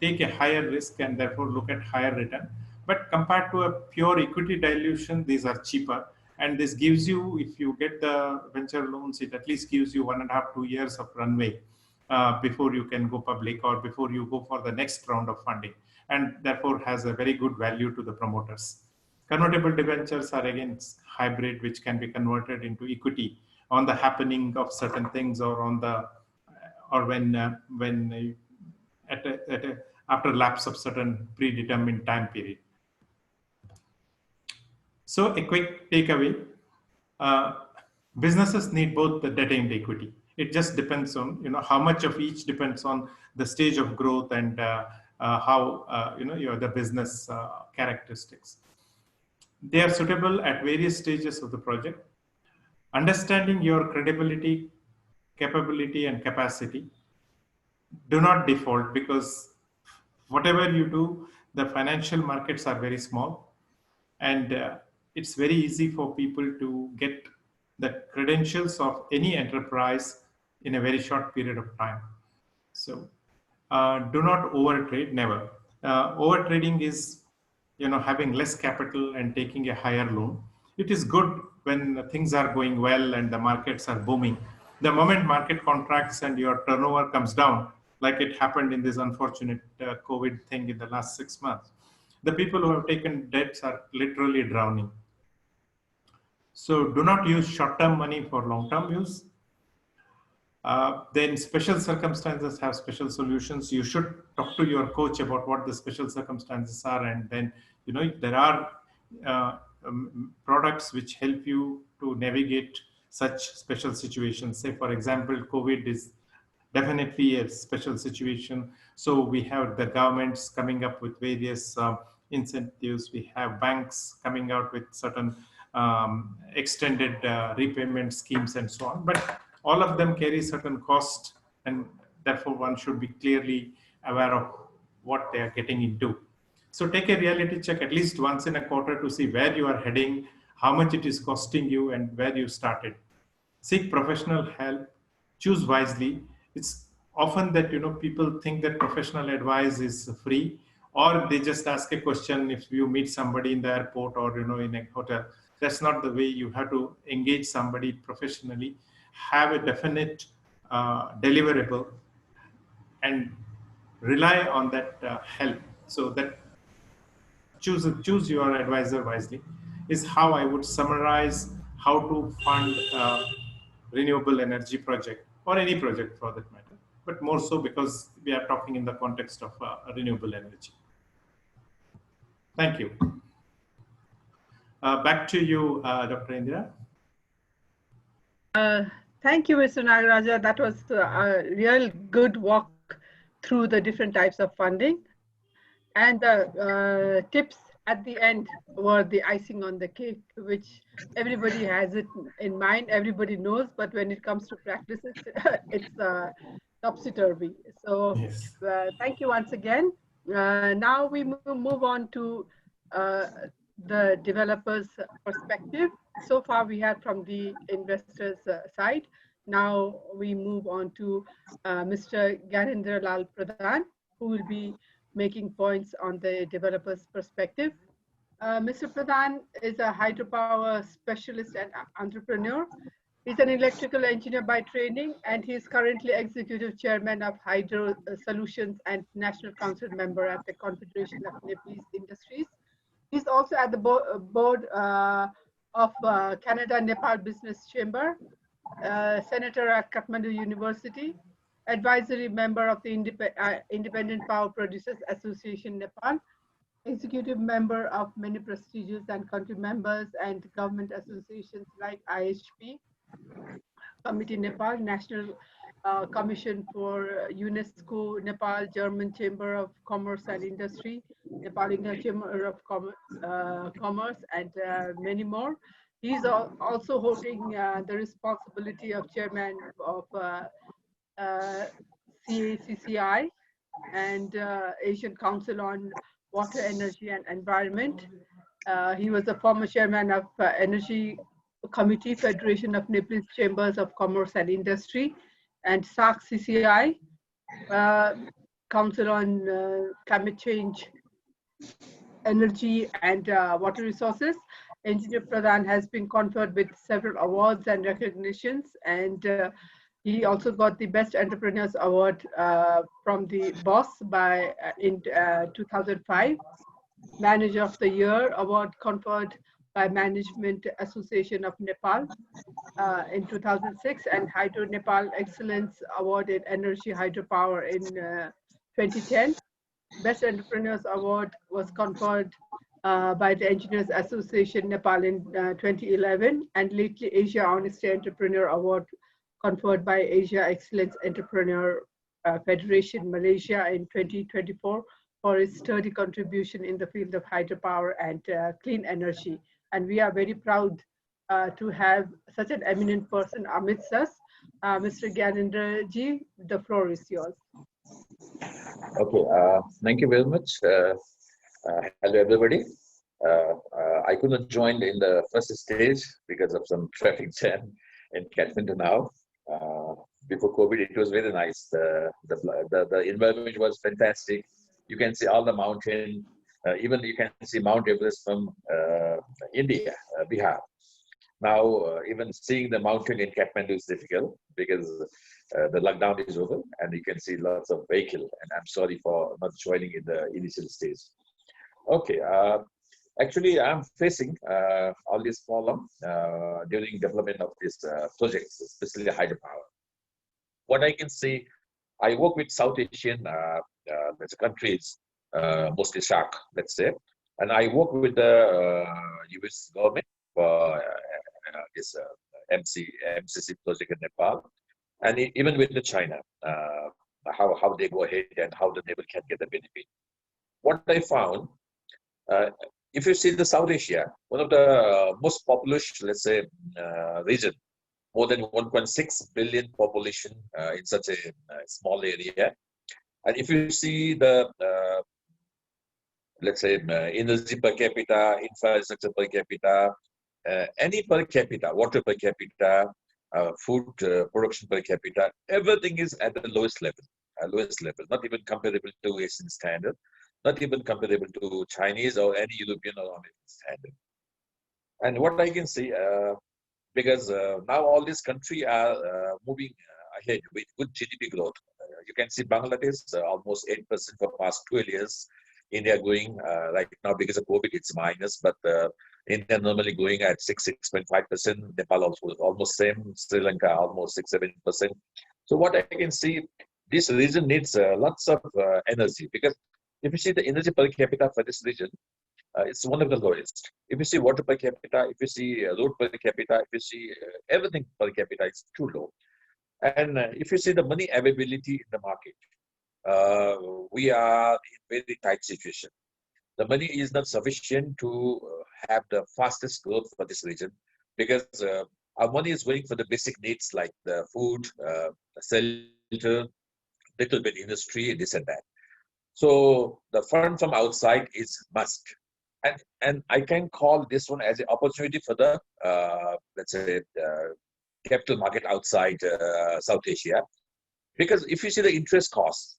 take a higher risk and therefore look at higher return. But compared to a pure equity dilution, these are cheaper. And this gives you, if you get the venture loans, it at least gives you 1.5 to 2 years of runway before you can go public or before you go for the next round of funding, and therefore has a very good value to the promoters. Convertible debentures are again hybrid, which can be converted into equity on the happening of certain things or on the after lapse of certain predetermined time period. So a quick takeaway: businesses need both the debt and equity. It just depends on how much of each depends on the stage of growth and how the business characteristics. They are suitable at various stages of the project. Understanding your credibility, capability, and capacity. Do not default, because whatever you do, the financial markets are very small, and it's very easy for people to get the credentials of any enterprise in a very short period of time. So do not overtrade, never. Overtrading is having less capital and taking a higher loan. It is good when things are going well and the markets are booming. The moment market contracts and your turnover comes down, like it happened in this unfortunate COVID thing in the last 6 months, the people who have taken debts are literally drowning. So do not use short-term money for long-term use. Then special circumstances have special solutions. You should talk to your coach about what the special circumstances are, and then there are products which help you to navigate such special situations. Say, for example, COVID is definitely a special situation. So we have the governments coming up with various incentives. We have banks coming out with certain extended repayment schemes and so on. But all of them carry certain cost, and therefore one should be clearly aware of what they are getting into. So take a reality check at least once in a quarter to see where you are heading, how much it is costing you, and where you started. Seek professional help, choose wisely. It's often that people think that professional advice is free, or they just ask a question if you meet somebody in the airport or in a hotel. That's not the way. You have to engage somebody professionally, have a definite deliverable, and rely on that help. So that choose your advisor wisely is how I would summarize how to fund a renewable energy project, or any project for that matter, but more so because we are talking in the context of renewable energy. Thank you. Back to you, Dr. Indira. Thank you, Mr. Nagaraja. That was a real good walk through the different types of funding and the tips at the end were the icing on the cake, which everybody has it in mind, everybody knows, but when it comes to practice, it's topsy-turvy. So Yes. thank you once again. Now we move on to the developer's perspective. So far we had from the investors' side. Now we move on to Mr. Gyanendra Lal Pradhan, who will be making points on the developer's perspective. Mr. Pradhan is a hydropower specialist and entrepreneur. He's an electrical engineer by training, and he is currently executive chairman of Hydro Solutions and National Council member at the Confederation of Nepalese Industries. He's also at the board of Canada-Nepal Business Chamber, senator at Kathmandu University, advisory member of the Independent Power Producers Association Nepal, executive member of many prestigious and country members and government associations like IHP, Committee Nepal, National Commission for UNESCO, Nepal, German Chamber of Commerce and Industry, Nepal Indian Chamber of Commerce, and many more. He's also holding the responsibility of chairman of CACCI and Asian Council on Water, Energy and Environment. He was the former chairman of Energy Committee, Federation of Nepalese Chambers of Commerce and Industry, and SAC-CCI, Council on Climate Change, Energy and Water Resources. Engineer Pradhan has been conferred with several awards and recognitions, and he also got the Best Entrepreneurs Award from the BOSS in 2005. Manager of the Year Award conferred by Management Association of Nepal in 2006, and Hydro Nepal Excellence Award in Energy Hydropower in 2010. Best Entrepreneurs Award was conferred by the Engineers Association Nepal in 2011, and lately Asia Honesty Entrepreneur Award conferred by Asia Excellence Entrepreneur Federation Malaysia in 2024 for its sturdy contribution in the field of hydropower and clean energy. And we are very proud to have such an eminent person amidst us. Mr. Gyanendra Ji, the floor is yours. Okay, thank you very much. Hello, everybody. I couldn't join in the first stage because of some traffic jam in Kathmandu now. Before COVID, it was very nice. The environment was fantastic. You can see all the mountain. Even you can see Mount Everest from India, Bihar. Now, even seeing the mountain in Kathmandu is difficult because the lockdown is over and you can see lots of vehicle. And I'm sorry for not joining in the initial stage. Okay, actually, I'm facing all this problem during development of these projects, especially hydropower. What I can see, I work with South Asian countries, mostly SAARC, let's say, and I work with the US government for this MCCC project in Nepal, and even with the China, how they go ahead and how the neighbor can get the benefit. What I found, if you see the South Asia, one of the most populous, let's say, region, more than 1.6 billion population in such a small area. And if you see the, let's say, energy per capita, infrastructure per capita, any per capita, water per capita, food production per capita, everything is at the lowest level, not even comparable to Asian standard, not even comparable to Chinese or any European or American standard. And what I can see, because now all these countries are moving ahead with good GDP growth. You can see Bangladesh almost 8% for past 12 years. India going right now because of COVID, it's minus, but India normally going at 6.5%. Nepal also almost same. Sri Lanka almost 6-7%. So what I can see, this region needs lots of energy, because if you see the energy per capita for this region, it's one of the lowest. If you see water per capita, if you see road per capita, if you see everything per capita, it's too low. And if you see the money availability in the market, we are in very tight situation. the money is not sufficient to have the fastest growth for this region, because our money is going for the basic needs like the food, shelter, little bit industry, this and that. So the fund from outside is must. And I can call this one as an opportunity for the, let's say, capital market outside South Asia. Because if you see the interest costs,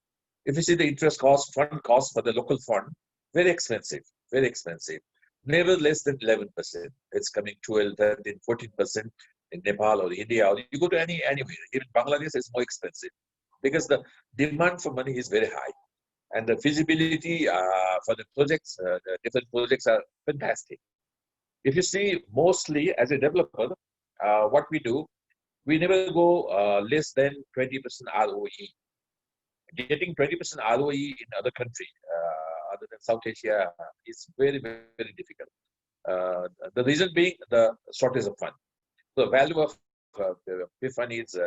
fund costs for the local fund, very expensive, very expensive. Never less than 11%. It's coming 12, 13, 14% in Nepal or India, or you go to anywhere. Even Bangladesh is more expensive because the demand for money is very high. And the feasibility for the projects, the different projects are fantastic. If you see, mostly as a developer, what we do, we never go less than 20% ROE. Getting 20% ROE in other country, other than South Asia, is very, very difficult. The reason being the shortage of fund. The value of the PFAN is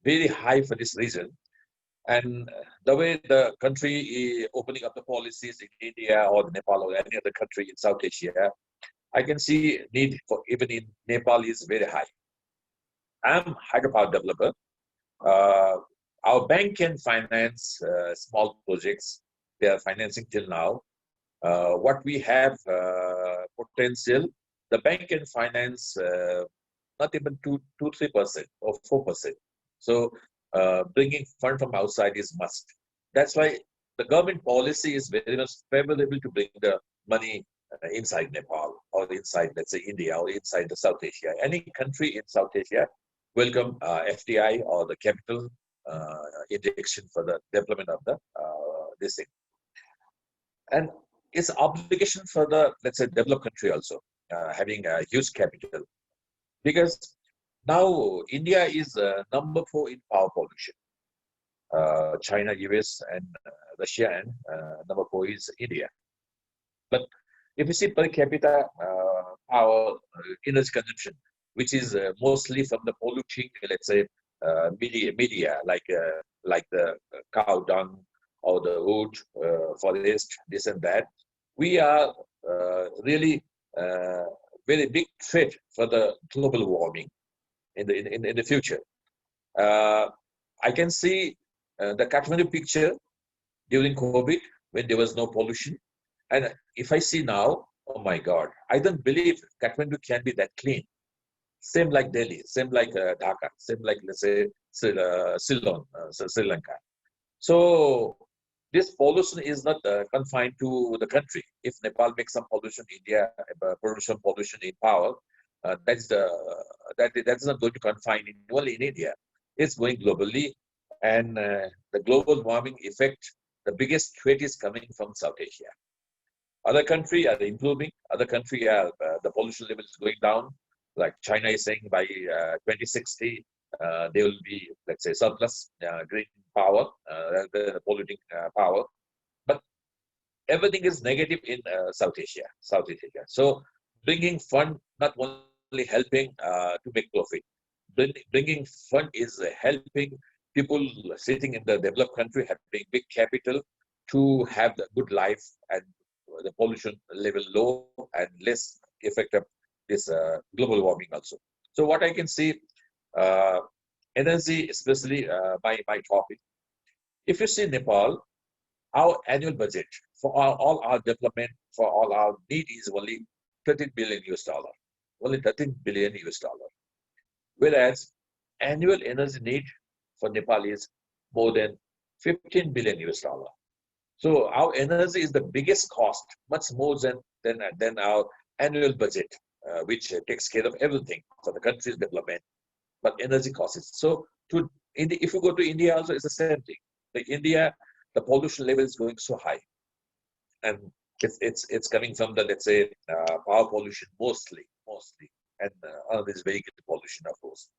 very high for this reason. And the way the country is opening up the policies in India or Nepal or any other country in South Asia, I can see need for even in Nepal is very high. I'm hydropower developer. Our bank can finance small projects. They are financing till now. What we have potential, the bank can finance not even 2-3% or 4%. So bringing fund from outside is must. That's why the government policy is very much favorable to bring the money inside Nepal or inside, let's say, India or inside the South Asia. Any country in South Asia welcome FDI or the capital injection for the development of the this thing. And it's obligation for the, let's say, developed country also having a huge capital, because now India is number 4 in power pollution. China, US, and Russia, and number 4 is India. But if you see per capita power energy consumption, which is mostly from the polluting, let's say, media like the cow dung or the wood, forest, this and that, we are really very big threat for the global warming in the future. I can see the Kathmandu picture during COVID when there was no pollution, and if I see now, oh my God, I don't believe Kathmandu can be that clean. Same like Delhi, same like Dhaka, same like, let's say, Ceylon, Sri Lanka. So this pollution is not confined to the country. If Nepal makes some pollution, India produce some pollution in power, that's not going to confine only in India. It's going globally, and the global warming effect, the biggest threat is coming from South Asia. Other countries are improving. Other countries are the pollution level is going down. Like China is saying by 2060 they will be, let's say, surplus green power rather than polluting power. But everything is negative in Southeast Asia. So bringing fund not only helping to make profit, bringing fund is helping people sitting in the developed country having big capital to have the good life and the pollution level low and less effect of this global warming also. So what I can see, energy, especially my topic. If you see Nepal, our annual budget for all our development, for all our need is only $13 billion US, only $13 billion US. Whereas annual energy need for Nepal is more than $15 billion US. So our energy is the biggest cost, much more than our annual budget, which takes care of everything for the country's development. But energy costs. So if you go to India also, it's the same thing. Like India, the pollution level is going so high, and it's coming from the, let's say, power pollution mostly, and this vehicle pollution, of course.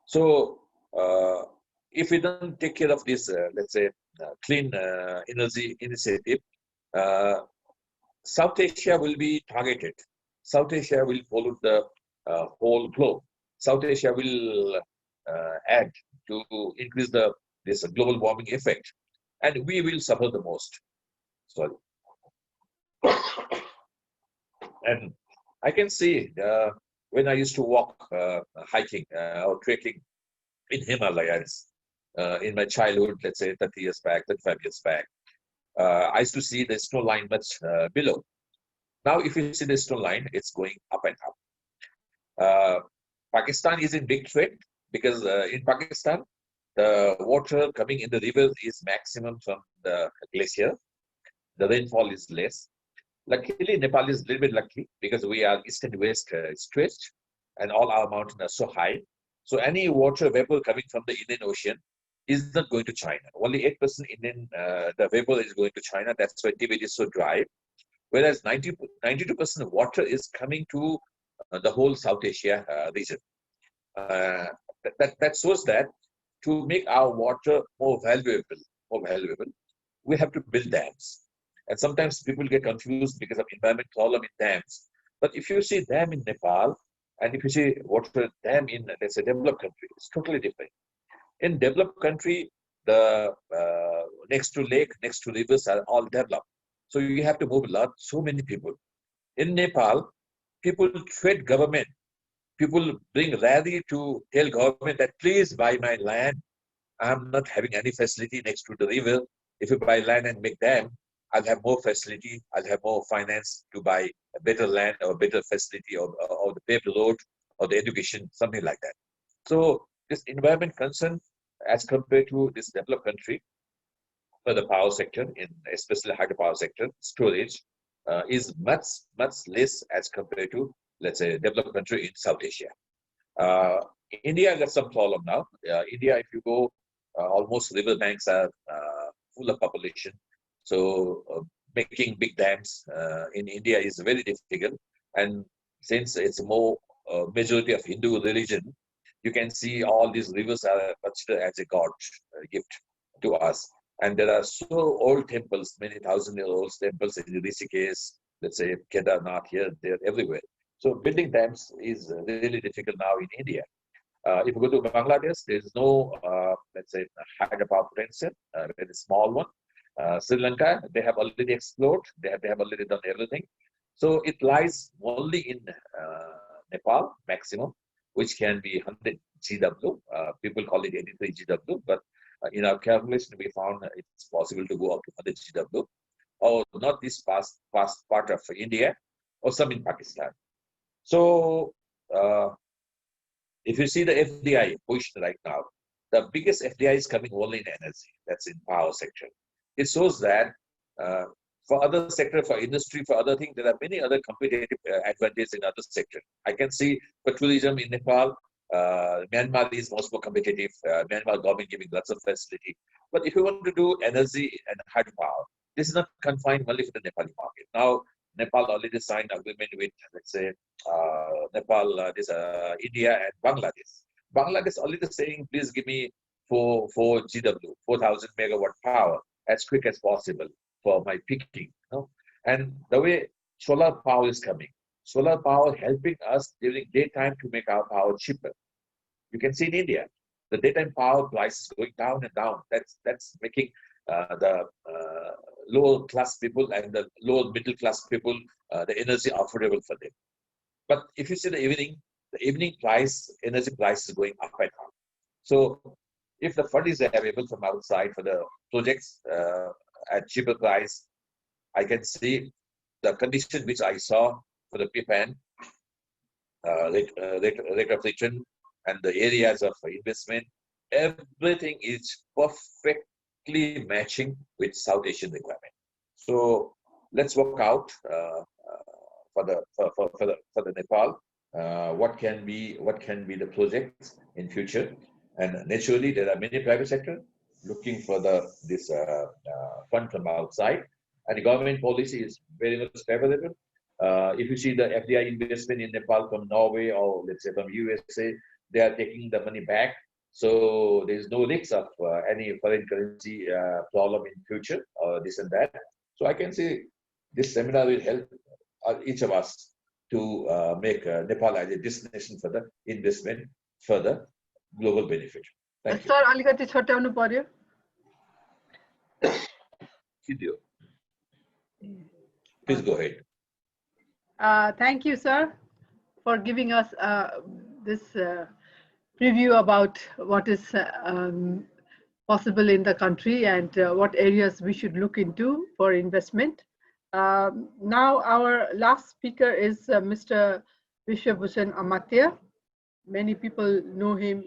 So if we don't take care of this, let's say, clean energy initiative, South Asia will be targeted. South Asia will pollute the whole globe. South Asia will add to increase this global warming effect, and we will suffer the most. Sorry. And I can see when I used to walk hiking or trekking in Himalayas in my childhood, let's say 30 years back, 35 years back, I used to see the snow line much below. Now, if you see the snow line, it's going up and up. Pakistan is in big threat because in Pakistan, the water coming in the river is maximum from the glacier. The rainfall is less. Luckily, Nepal is a little bit lucky because we are east and west stretched and all our mountains are so high. So any water vapor coming from the Indian Ocean is not going to China. Only 8% Indian, the vapor is going to China. That's why Tibet is so dry. Whereas 92% water is coming to the whole South Asia region. That shows that to make our water more valuable, we have to build dams. And sometimes people get confused because of environment problem in dams. But if you see dam in Nepal, and if you see water dam in, let's say, developed country, it's totally different. In developed country, the next to lake, next to rivers are all developed. So you have to move a lot, so many people. In Nepal, people threat government. People bring rally to tell government that please buy my land. I'm not having any facility next to the river. If you buy land and make dam, I'll have more facility, I'll have more finance to buy a better land or better facility or the paved road or the education, something like that. So this environment concern as compared to this developed country for the power sector, in especially hydropower sector, storage is much less as compared to, let's say, developed country in South Asia. India got some problem now. India, if you go, almost river banks are full of population. So making big dams in India is very difficult. And since it's more majority of Hindu religion, you can see all these rivers are considered as a god gift to us. And there are so old temples, many thousand-year-old temples in Rishikesh, let's say Kedarnath here, there, everywhere. So building dams is really difficult now in India. If you go to Bangladesh, there is no, let's say, hydropower potential, very small one. Sri Lanka, they have already explored, they have already done everything. So it lies only in Nepal, maximum, which can be 100 GW. People call it 83 GW, but in our calculation, we found it's possible to go up to 100 GW, or not this past part of India, or some in Pakistan. So if you see the FDI position right now, the biggest FDI is coming only in energy, that's in power sector. It shows that for other sector, for industry, for other things, there are many other competitive advantages in other sector. I can see for tourism in Nepal, Myanmar is most more competitive. Myanmar government giving lots of facility. But if you want to do energy and hydropower, this is not confined only for the Nepali market. Now, Nepal already signed agreement with, let's say, Nepal, India and Bangladesh. Bangladesh already saying, please give me 4 GW, 4,000 megawatt power as quick as possible for my peaking. You know? And the way solar power is coming, solar power helping us during daytime to make our power cheaper. You can see in India, the daytime power price is going down and down. That's making the lower class people and the lower middle class people the energy affordable for them. But if you see the evening price, energy price is going up and up. So if the fund is available from outside for the projects at cheaper price, I can see the condition which I saw for the PFAN rate of return and the areas of investment, everything is perfectly matching with South Asian requirement. So let's work out for the Nepal what can be the projects in future. And naturally, there are many private sector looking for this fund from outside, and the government policy is very much favorable. If you see the FDI investment in Nepal from Norway or let's say from USA, they are taking the money back. So there is no risk of any foreign currency problem in future or this and that. So I can say this seminar will help each of us to make Nepal as a destination for the investment for the global benefit. Thank you. Sir, alikati chhataunu पर्यो. Video. Please go ahead. Thank you, sir, for giving us this preview about what is possible in the country and what areas we should look into for investment. Now our last speaker is Mr. Vishwabhushan Amartya. Many people know him,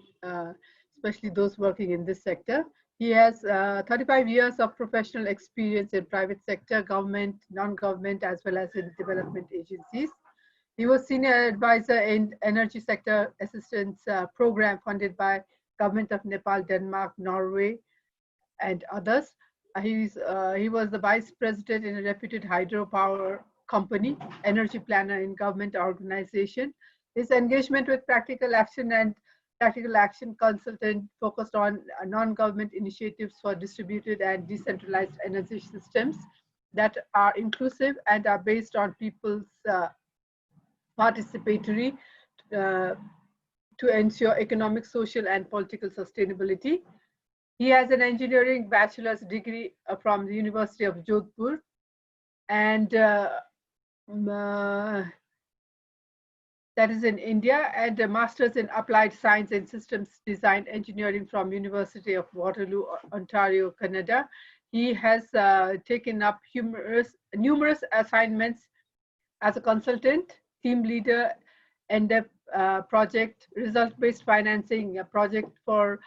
especially those working in this sector. He has 35 years of professional experience in private sector, government, non-government, as well as in development agencies. He was senior advisor in energy sector assistance program funded by government of Nepal, Denmark, Norway, and others. He was the vice president in a reputed hydropower company, energy planner in government organization. His engagement with practical action and practical action consultant focused on non-government initiatives for distributed and decentralized energy systems that are inclusive and are based on people's participatory to ensure economic, social, and political sustainability. He has an engineering bachelor's degree from the University of Jodhpur, and that is in India, and a master's in applied science and systems design engineering from University of Waterloo, Ontario, Canada. He has taken up numerous assignments as a consultant, team leader, in-depth project, result-based financing, a project for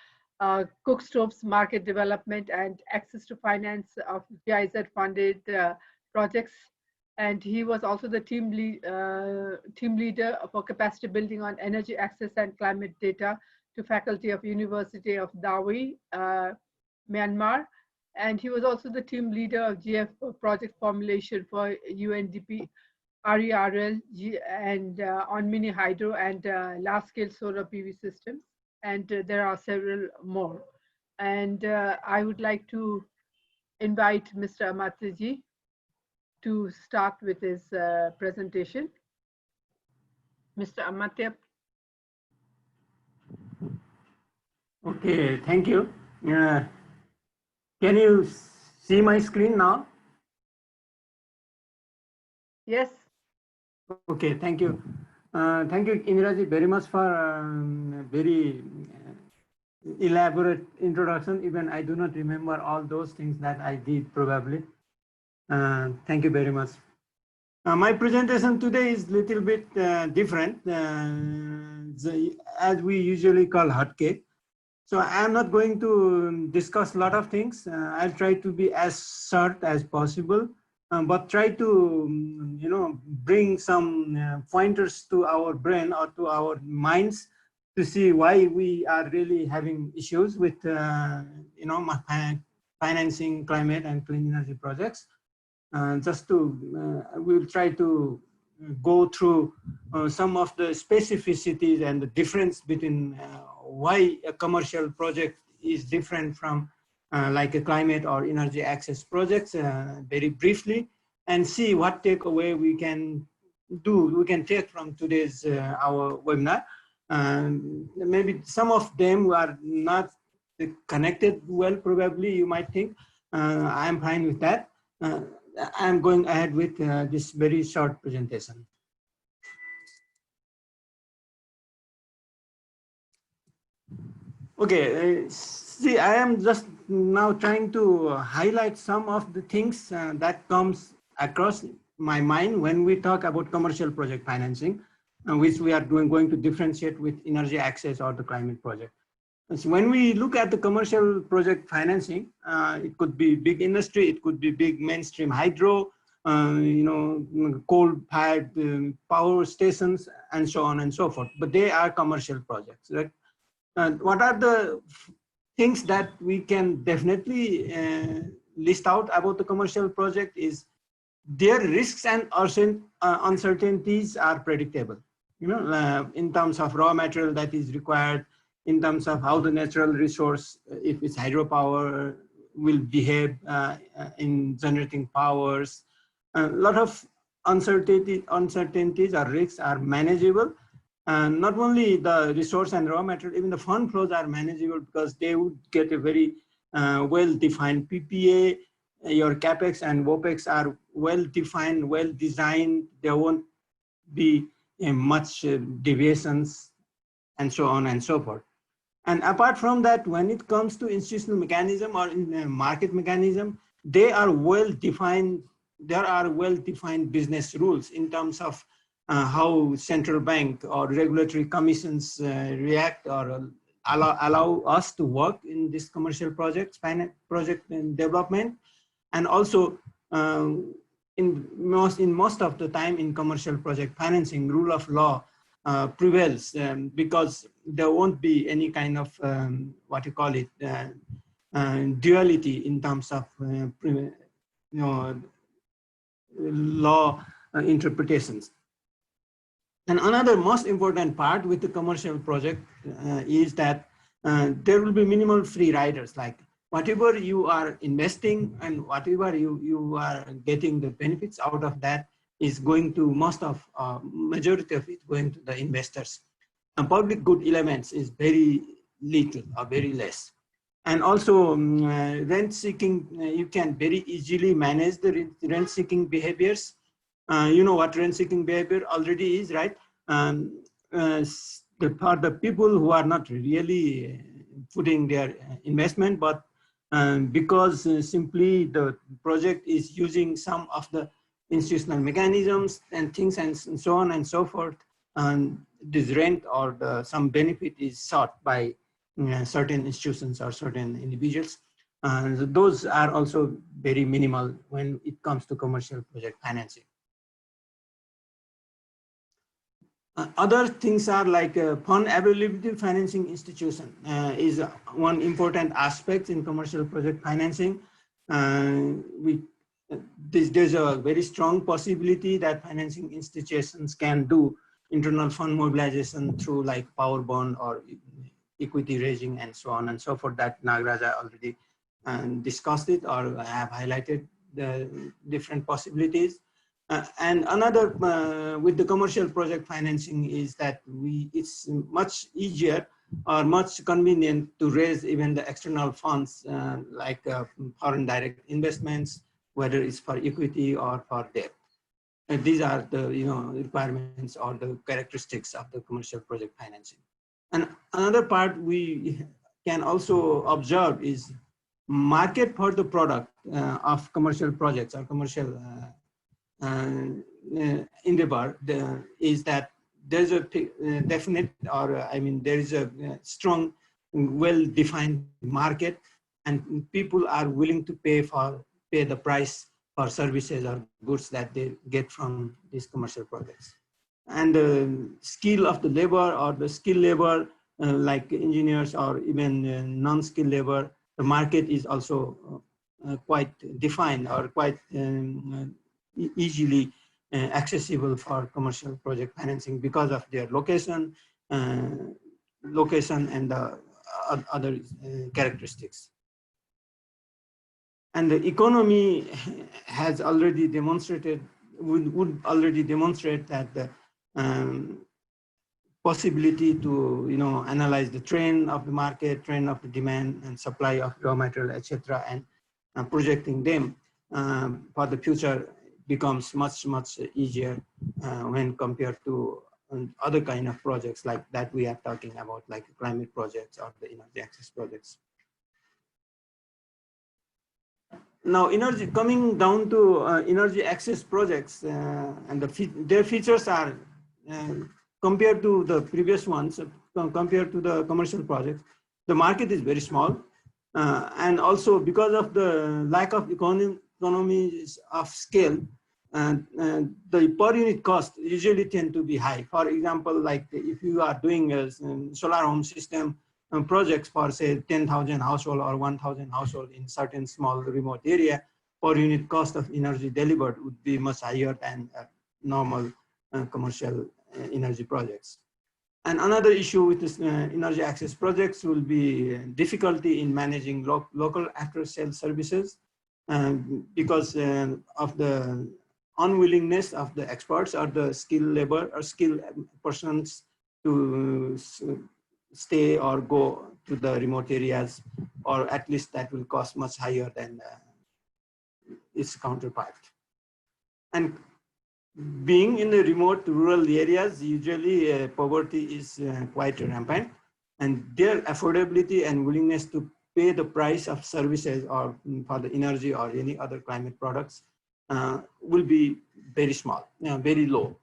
cook stoves market development and access to finance of GIZ-funded projects. And he was also the team leader for capacity building on energy access and climate data to faculty of University of Dawi, Myanmar. And he was also the team leader of GF project formulation for UNDP, RERL, and on mini hydro and large-scale solar PV systems. And there are several more. And I would like to invite Mr. Amartya to start with his presentation. Mr. Amartya. Okay, thank you. Can you see my screen now? Yes. Okay, thank you. Thank you, Indiraji, very much for very elaborate introduction. Even I do not remember all those things that I did probably. Thank you very much. My presentation today is a little bit different, as we usually call hot cake. So I am not going to discuss a lot of things. I'll try to be as short as possible, but try to, bring some pointers to our brain or to our minds to see why we are really having issues with, financing climate and clean energy projects. We'll try to go through some of the specificities and the difference between why a commercial project is different from like a climate or energy access projects very briefly, and see what takeaway we can take from today's our webinar. Maybe some of them are not connected well, probably you might think. I'm fine with that. I'm going ahead with this very short presentation. Okay, see, I am just now trying to highlight some of the things that comes across my mind when we talk about commercial project financing, which we are going to differentiate with energy access or the climate project. So when we look at the commercial project financing, it could be big industry, it could be big mainstream hydro, coal-fired power stations, and so on and so forth. But they are commercial projects, right? What are the things that we can definitely list out about the commercial project is their risks and uncertainties are predictable. In terms of raw material that is required, in terms of how the natural resource, if it's hydropower, will behave in generating powers. A lot of uncertainties or risks are manageable. And not only the resource and raw material, even the fund flows are manageable because they would get a very well-defined PPA your capex and opex are well defined, well designed, there won't be much deviations and so on and so forth. And apart from that, when it comes to institutional mechanism or in market mechanism, they are well defined. There are well defined business rules in terms of how central bank or regulatory commissions react or allow us to work in this commercial project development. And also in most of the time in commercial project financing, rule of law prevails because there won't be any kind of what you call it duality in terms of law interpretations. And another most important part with the commercial project is that there will be minimal free riders, like whatever you are investing and whatever you are getting the benefits out of that is going to majority of it going to the investors. And public good elements is very little or very less. And also rent seeking, you can very easily manage the rent seeking behaviors. You know what rent seeking behavior already is, right? For the people who are not really putting their investment, but because simply the project is using some of the institutional mechanisms and things and so on and so forth, and this rent or some benefit is sought by certain institutions or certain individuals. Those are also very minimal when it comes to commercial project financing. Other things are like fund availability financing institution is one important aspect in commercial project financing. There's a very strong possibility that financing institutions can do internal fund mobilization through like power bond or equity raising and so on and so forth, that Nagaraja already discussed it or have highlighted the different possibilities. And another with the commercial project financing is that it's much easier or much convenient to raise even the external funds like foreign direct investments, whether it's for equity or for debt. And these are the requirements or the characteristics of the commercial project financing. And another part we can also observe is market for the product of commercial projects or commercial endeavor is that there's a definite, or there is a strong, well-defined market, and people are willing to pay the price for services or goods that they get from these commercial projects. And the skill of the labor or the skilled labor, like engineers or even non-skilled labor, the market is also quite defined or quite easily accessible for commercial project financing because of their location and the other characteristics. And the economy has already demonstrated, would already demonstrate that the possibility to analyze the trend of the market, trend of the demand and supply of raw material, etc., and projecting them for the future becomes much easier when compared to other kind of projects like that we are talking about, like climate projects or the energy access projects. Now, coming down to energy access projects, and their features are compared to the previous ones, compared to the commercial projects, the market is very small, and also because of the lack of economies of scale, the per unit cost usually tend to be high. For example, like if you are doing a solar home system projects for say 10,000 household or 1,000 household in certain small remote area, per unit cost of energy delivered would be much higher than normal commercial energy projects. And another issue with this energy access projects will be difficulty in managing local after sales services because of the unwillingness of the experts or the skilled labor or skilled persons to stay or go to the remote areas, or at least that will cost much higher than its counterpart. And being in the remote rural areas, usually poverty is quite rampant, and their affordability and willingness to pay the price of services or for the energy or any other climate products will be very small, very low.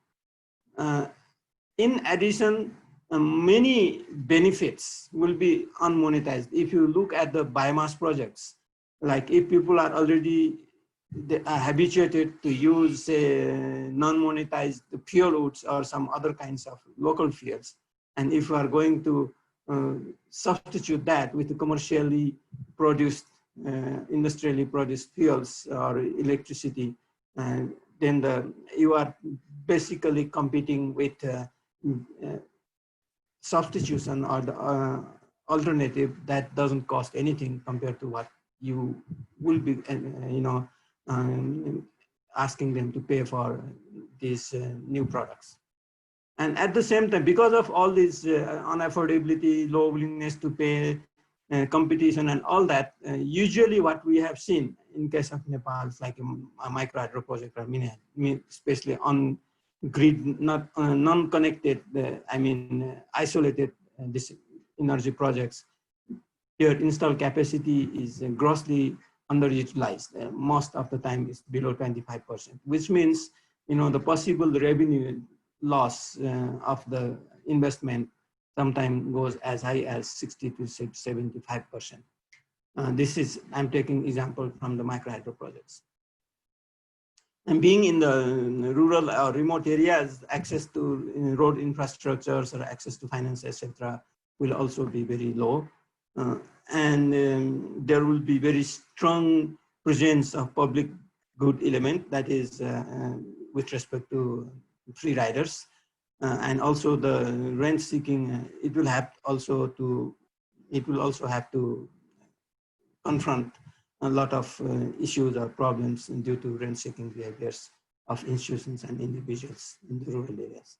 In addition, many benefits will be unmonetized. If you look at the biomass projects, like if people are already habituated to use, say, non-monetized fuel woods or some other kinds of local fuels, and if you are going to substitute that with the commercially produced, industrially produced fuels or electricity, then you are basically competing with substitution or the alternative that doesn't cost anything compared to what you will be, asking them to pay for these new products. And at the same time, because of all this unaffordability, low willingness to pay, competition and all that, usually what we have seen in case of Nepal is like a micro hydro project or especially on grid, not non-connected, isolated this energy projects. Their installed capacity is grossly underutilized. Most of the time is below 25%, which means, the possible revenue loss of the investment sometimes goes as high as 60 to 75%. This is, I'm taking example from the micro hydro projects. And being in the rural or remote areas, access to road infrastructures or access to finance, etc., will also be very low. And there will be very strong presence of public good element, that is with respect to free riders. And also the rent seeking, it will also have to confront a lot of issues or problems due to rent-seeking behaviors of institutions and individuals in the rural areas.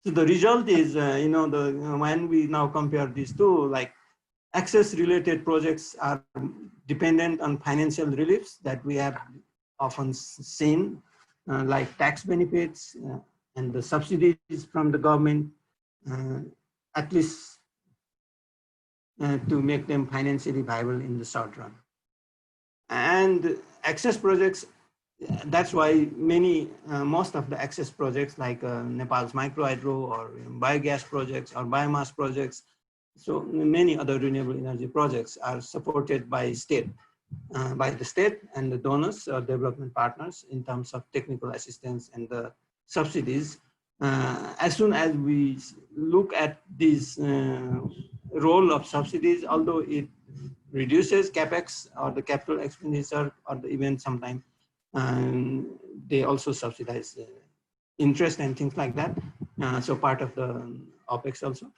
So the result is, when we now compare these two, like access-related projects are dependent on financial reliefs that we have often seen, like tax benefits and the subsidies from the government, at least to make them financially viable in the short run. And access projects, that's why most of the access projects like Nepal's micro hydro or biogas projects or biomass projects, so many other renewable energy projects are supported by the state and the donors or development partners in terms of technical assistance and the subsidies. As soon as we look at this role of subsidies, although it reduces capex or the capital expenditure or even sometimes they also subsidize interest and things like that. So part of the OPEX also.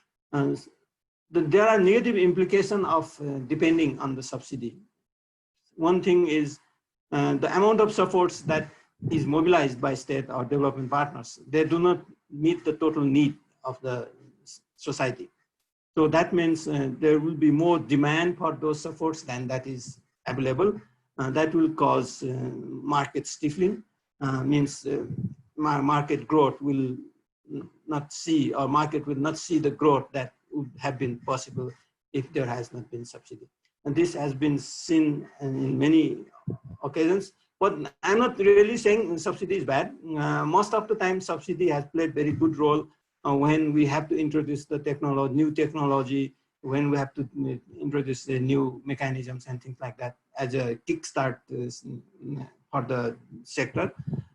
There are negative implications of depending on the subsidy. One thing is the amount of supports that is mobilized by state or development partners, they do not meet the total need of the society. So that means there will be more demand for those supports than that is available. That will cause market stifling, means market growth will not see, or market will not see the growth that would have been possible if there has not been subsidy. And this has been seen in many occasions. But I'm not really saying subsidy is bad. Most of the time, subsidy has played very good role when we have to introduce the technology, new technology, when we have to introduce the new mechanisms and things like that as a kickstart for the sector.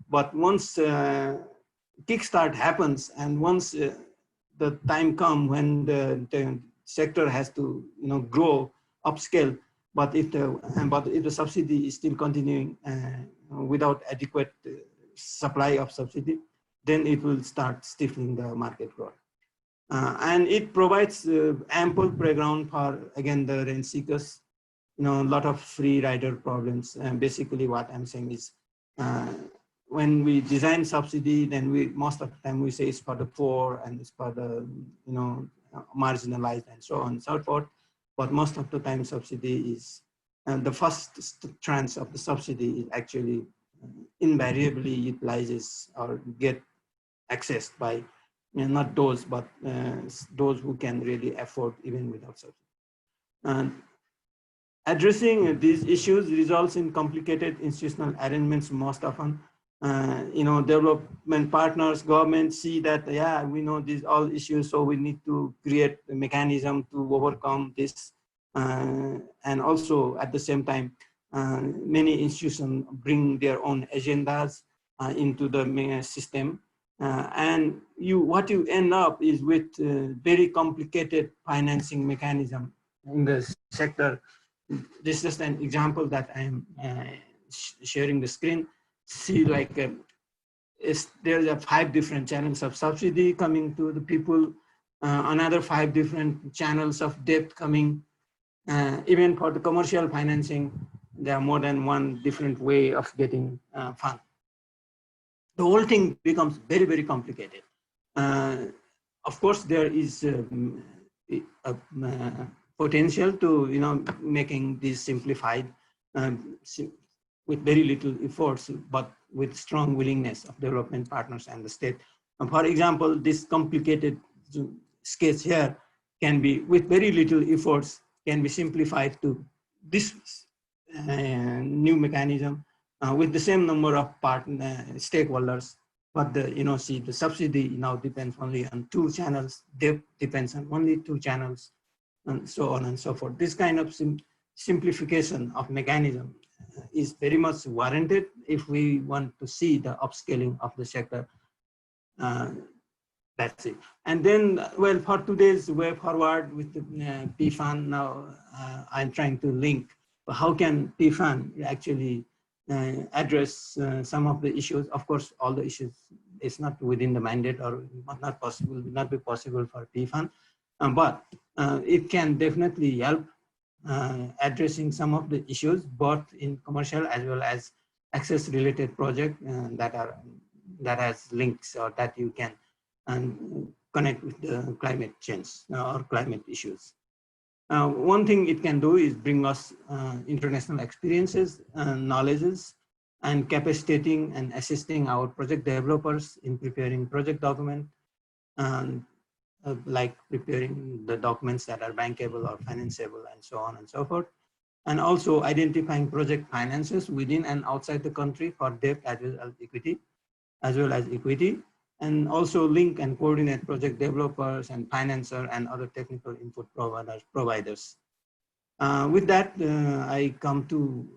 But once kickstart happens, and once the time comes when the sector has to grow upscale, but if the subsidy is still continuing without adequate supply of subsidy, then it will start stifling the market growth. And it provides ample playground for, again, the rent seekers, a lot of free rider problems. And basically what I'm saying is, when we design subsidy, then most of the time we say it's for the poor and it's for the, marginalized and so on and so forth. But most of the time subsidy is the first tranche of the subsidy actually invariably utilizes or get accessed by not those, but those who can really afford even without subsidy. And addressing these issues results in complicated institutional arrangements most often. Development partners, governments see that, yeah, we know these all issues, so we need to create a mechanism to overcome this. And also at the same time, many institutions bring their own agendas into the system. And what you end up is with very complicated financing mechanism in the sector. This is just an example that I'm sharing the screen. See, like there's 5 different channels of subsidy coming to the people, another 5 different channels of debt coming. Even for the commercial financing, there are more than 1 different way of getting fund. The whole thing becomes very, very complicated. Of course, there is potential to making this simplified with very little efforts, but with strong willingness of development partners and the state. And for example, this complicated sketch here can be, with very little efforts, can be simplified to this new mechanism with the same number of stakeholders. But see, the subsidy now depends only on 2 channels, debt depends on only 2 channels, and so on and so forth. This kind of simplification of mechanism is very much warranted if we want to see the upscaling of the sector. That's it. And then, well, for today's way forward with the PFAN, now I'm trying to link how can PFAN actually address some of the issues. Of course, all the issues is not within the mandate or not possible, will not be possible for PFAN, but it can definitely help addressing some of the issues, both in commercial as well as access related project that has links or that you can connect with the climate change or climate issues. One thing it can do is bring us international experiences and knowledges and capacitating and assisting our project developers in preparing project document, and like preparing the documents that are bankable or financeable and so on and so forth. And also identifying project finances within and outside the country for debt as well as equity, and also link and coordinate project developers and financer and other technical input providers. With that, I come to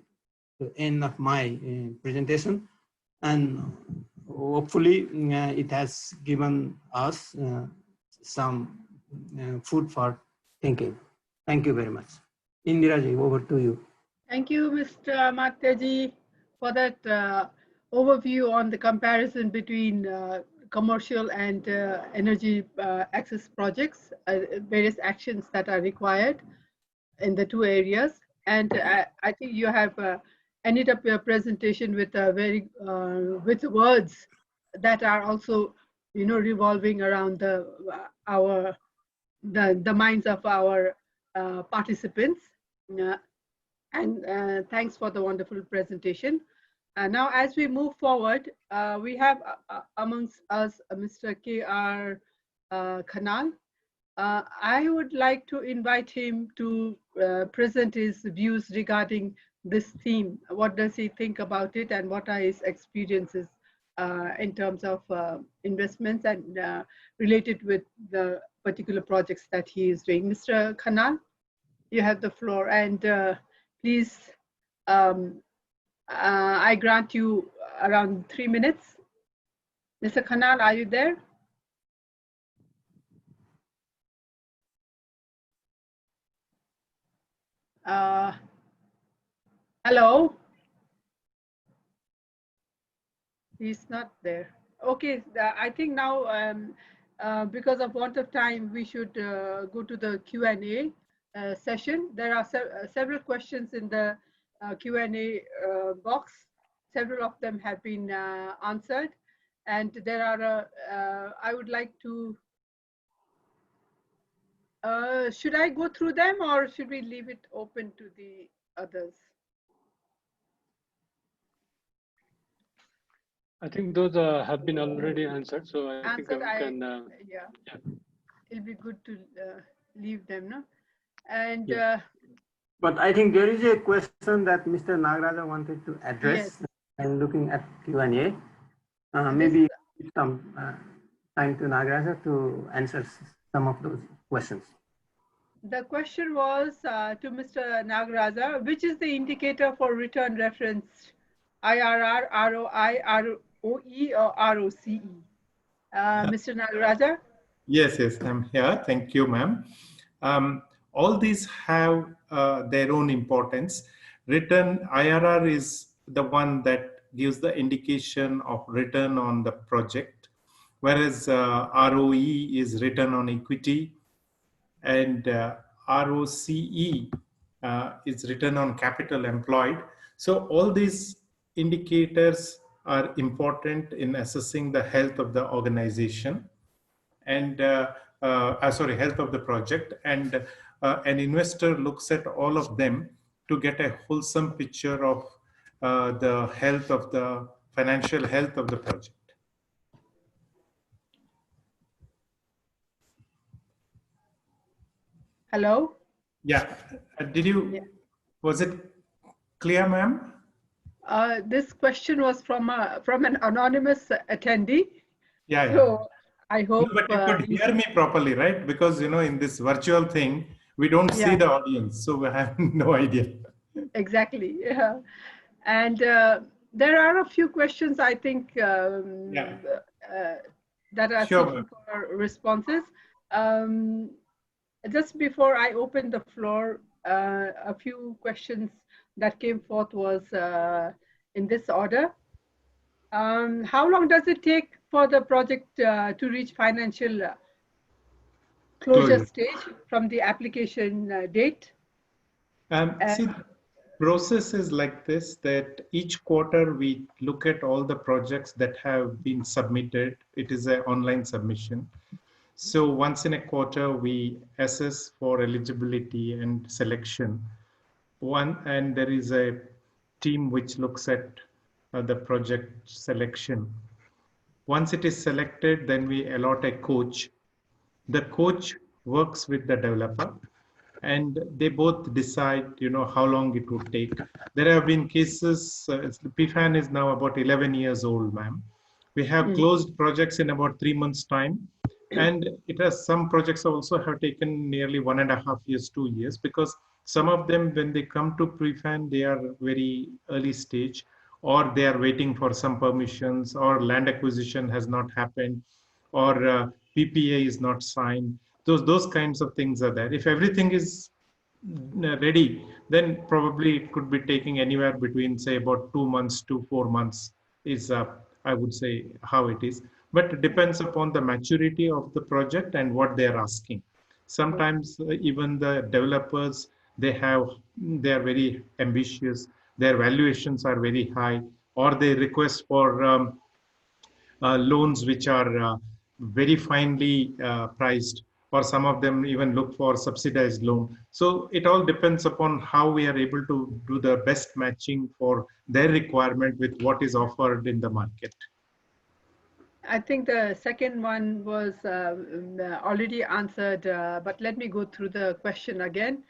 the end of my presentation, and hopefully it has given us some food for thinking. Thank you very much. Indiraji, over to you. Thank you, Mr. Matyaji, for that overview on the comparison between commercial and energy access projects, various actions that are required in the 2 areas. And I think you have ended up your presentation with with words that are also revolving around the minds of our participants. And thanks for the wonderful presentation. Now, as we move forward, we have amongst us Mr. K.R. Khanal. I would like to invite him to present his views regarding this theme. What does he think about it, and what are his experiences in terms of investments and related with the particular projects that he is doing. Mr. Khanal, you have the floor, and please, I grant you around 3 minutes. Mr. Khanal, are you there? Hello? He's not there. Okay, I think now because of want of time, we should go to the Q&A session. There are several questions in the Q&A box. Several of them have been answered, and there are, I would like to, should I go through them, or should we leave it open to the others? I think those have been already answered, so I think we can. Yeah, yeah. It'll be good to leave them, no? And Yeah. But I think there is a question that Mr. Nagaraja wanted to address. Yes. And looking at Q&A, maybe some time to Nagaraja to answer some of those questions. The question was to Mr. Nagaraja, which is the indicator for return reference, IRR, ROI, ROE, or ROCE? Mr. Nagaraja? Yes, I'm here. Thank you, ma'am. All these have their own importance. Return IRR is the one that gives the indication of return on the project, whereas ROE is return on equity, and ROCE is return on capital employed. So all these indicators are important in assessing the health of the organization and health of the project. And an investor looks at all of them to get a wholesome picture of the health of the financial health of the project. Hello? Yeah. Was it clear, ma'am? This question was from an anonymous attendee. Yeah. So I hope. No, but you could hear me properly, right? Because, in this virtual thing, we don't see the audience. So we have no idea. Exactly. Yeah. And there are a few questions, I think, that are seeking for responses. Just before I open the floor, a few questions that came forth was in this order. How long does it take for the project to reach financial closure stage from the application date? See, the process is like this, that each quarter we look at all the projects that have been submitted. It is an online submission. So once in a quarter, we assess for eligibility and selection. And there is a team which looks at the project selection. Once it is selected, then we allot a coach. The coach works with the developer and they both decide, how long it would take. There have been cases, PFAN is now about 11 years old, ma'am. We have closed projects in about 3 months' time. And some projects also have taken nearly 1.5 years, 2 years, because some of them, when they come to PFAN, they are very early stage, or they are waiting for some permissions, or land acquisition has not happened, or PPA is not signed. Those kinds of things are there. If everything is ready, then probably it could be taking anywhere between, say, about 2 months to 4 months is, I would say, how it is. But it depends upon the maturity of the project and what they are asking. Sometimes even the developers, they are very ambitious. Their valuations are very high, or they request for loans which are very finely priced, or some of them even look for subsidized loan. So it all depends upon how we are able to do the best matching for their requirement with what is offered in the market. I think the second one was already answered, but let me go through the question again.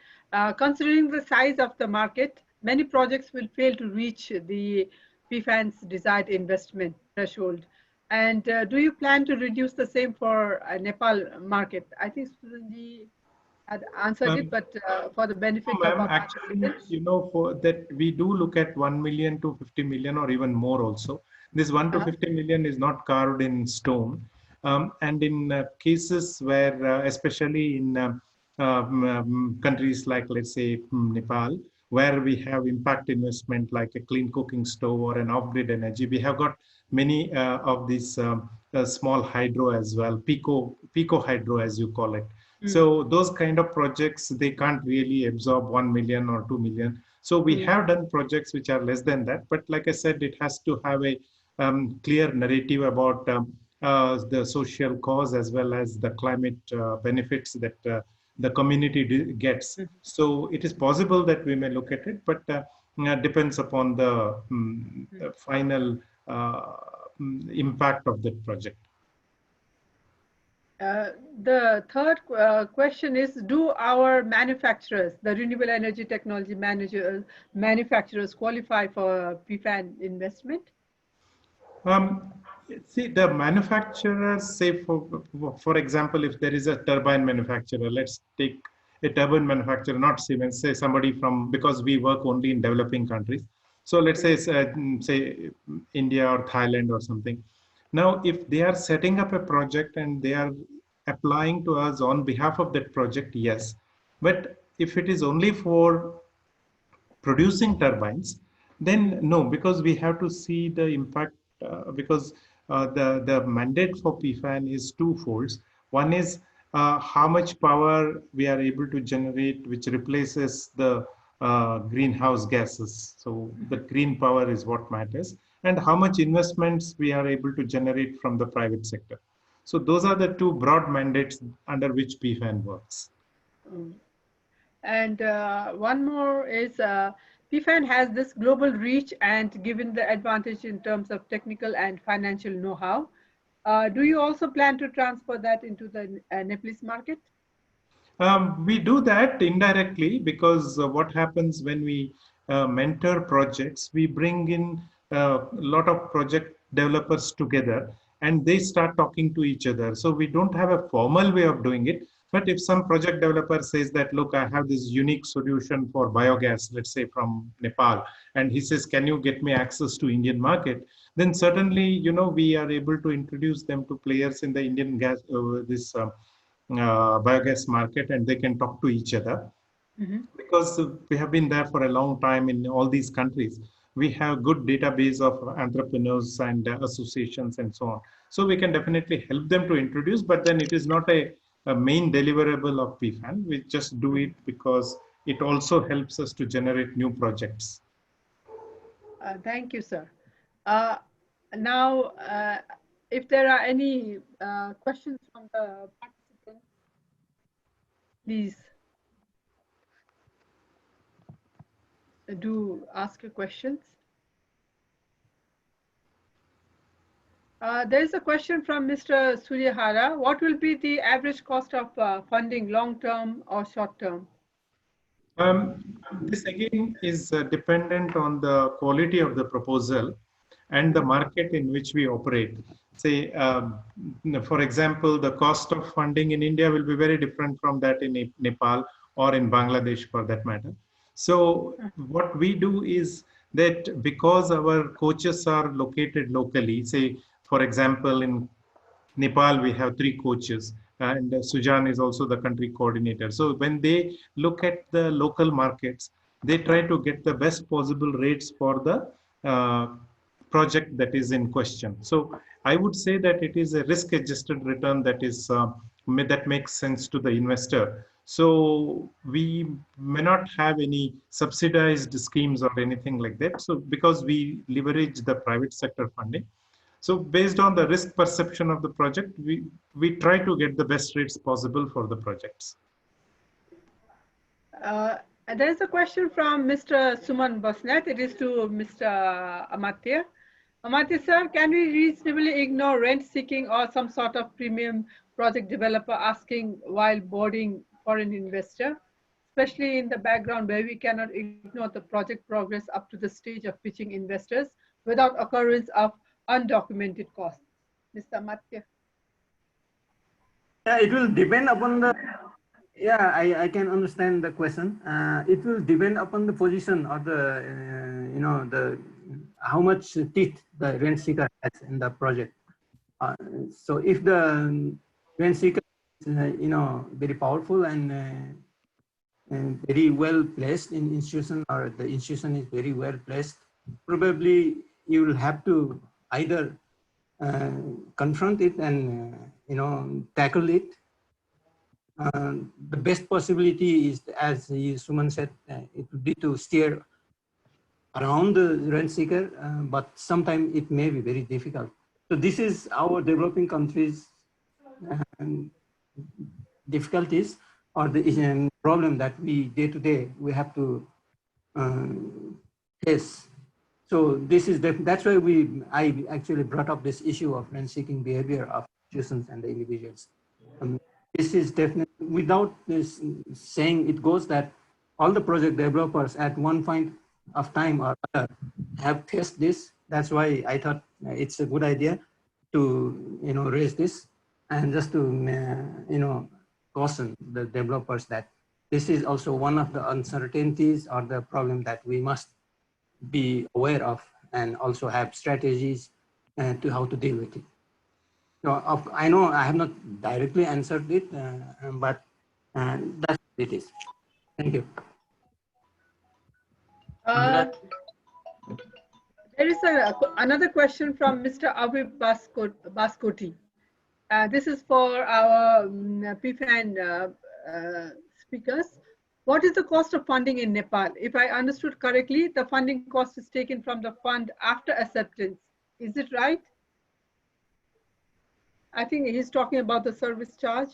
Considering the size of the market, many projects will fail to reach the PFAN's desired investment threshold. And do you plan to reduce the same for Nepal market? I think Susanji had answered it, but for the benefit of our actually, for that we do look at 1 million to 50 million or even more also. This 1 to 50 million is not carved in stone. And in cases where, especially in countries like, let's say, Nepal, where we have impact investment like a clean cooking stove or an off-grid energy, we have got many of these small hydro as well, pico hydro as you call it. So those kind of projects, they can't really absorb 1 million or 2 million. So we have done projects which are less than that. But like I said, it has to have a clear narrative about the social cause as well as the climate benefits that the community gets. So it is possible that we may look at it, but depends upon the final impact of that project. The third question is, do our manufacturers, the renewable energy technology manufacturers, qualify for PFAN investment? See, the manufacturers, say for example, if there is a turbine manufacturer, let's take a turbine manufacturer, not Siemens, say somebody from, because we work only in developing countries. So let's say India or Thailand or something. Now, if they are setting up a project and they are applying to us on behalf of that project, yes. But if it is only for producing turbines, then no, because we have to see the impact, because the mandate for PFAN is twofold. One is how much power we are able to generate, which replaces the greenhouse gases. So the green power is what matters, and how much investments we are able to generate from the private sector. So those are the two broad mandates under which PFAN works. And one more is PFAN has this global reach, and given the advantage in terms of technical and financial know-how, do you also plan to transfer that into the Nepalese market? We do that indirectly, because what happens when we mentor projects, we bring in a lot of project developers together and they start talking to each other. So we don't have a formal way of doing it. But if some project developer says that, look, I have this unique solution for biogas, let's say from Nepal, and he says, can you get me access to Indian market? Then certainly, you know, we are able to introduce them to players in the Indian gas, biogas market, and they can talk to each other. Because we have been there for a long time in all these countries. We have good database of entrepreneurs and associations and so on. So we can definitely help them to introduce, but then it is not a main deliverable of PFAN. We just do it because it also helps us to generate new projects. Thank you, sir. Now, if there are any questions from the participants, please do ask your questions. There is a question from Mr. Suryahara. What will be the average cost of funding, long-term or short-term? This again is dependent on the quality of the proposal and the market in which we operate. Say, for example, the cost of funding in India will be very different from that in Nepal or in Bangladesh for that matter. So what we do is that because our coaches are located locally, say, for example, in Nepal, we have 3 coaches, and Sujan is also the country coordinator. So when they look at the local markets, they try to get the best possible rates for the project that is in question. So I would say that it is a risk-adjusted return that is that makes sense to the investor. So we may not have any subsidized schemes or anything like that. So because we leverage the private sector funding. So based on the risk perception of the project, we try to get the best rates possible for the projects. There's a question from Mr. Suman Basnet. It is to Mr. Amartya. Amartya sir, can we reasonably ignore rent seeking or some sort of premium project developer asking while boarding foreign investor, especially in the background where we cannot ignore the project progress up to the stage of pitching investors without occurrence of undocumented costs? Mr. Amartya. Yeah, it will depend upon the, yeah, I can understand the question. It will depend upon the position or the, you know, the how much teeth the rent seeker has in the project. So if the rent seeker is, you know, very powerful and very well placed in institution, or the institution is very well placed, probably you will have to either confront it and you know, tackle it. The best possibility is, as Suman said, it would be to steer around the rent seeker, but sometimes it may be very difficult. So this is our developing countries' difficulties. or the problem that we day to day we have to face. So this is that's why I actually brought up this issue of rent-seeking behavior of institutions and the individuals. This is definitely, without this saying, it goes that all the project developers at one point of time or other have faced this. That's why I thought it's a good idea to raise this and just to caution the developers that this is also one of the uncertainties or the problem that we must be aware of and also have strategies to how to deal with it. So I know I have not directly answered it, but that's what it is. Thank you. There is another question from Mr. Abhi Baskoti. This is for our PFAN speakers. What is the cost of funding in Nepal? If I understood correctly, the funding cost is taken from the fund after acceptance. Is it right? I think he's talking about the service charge.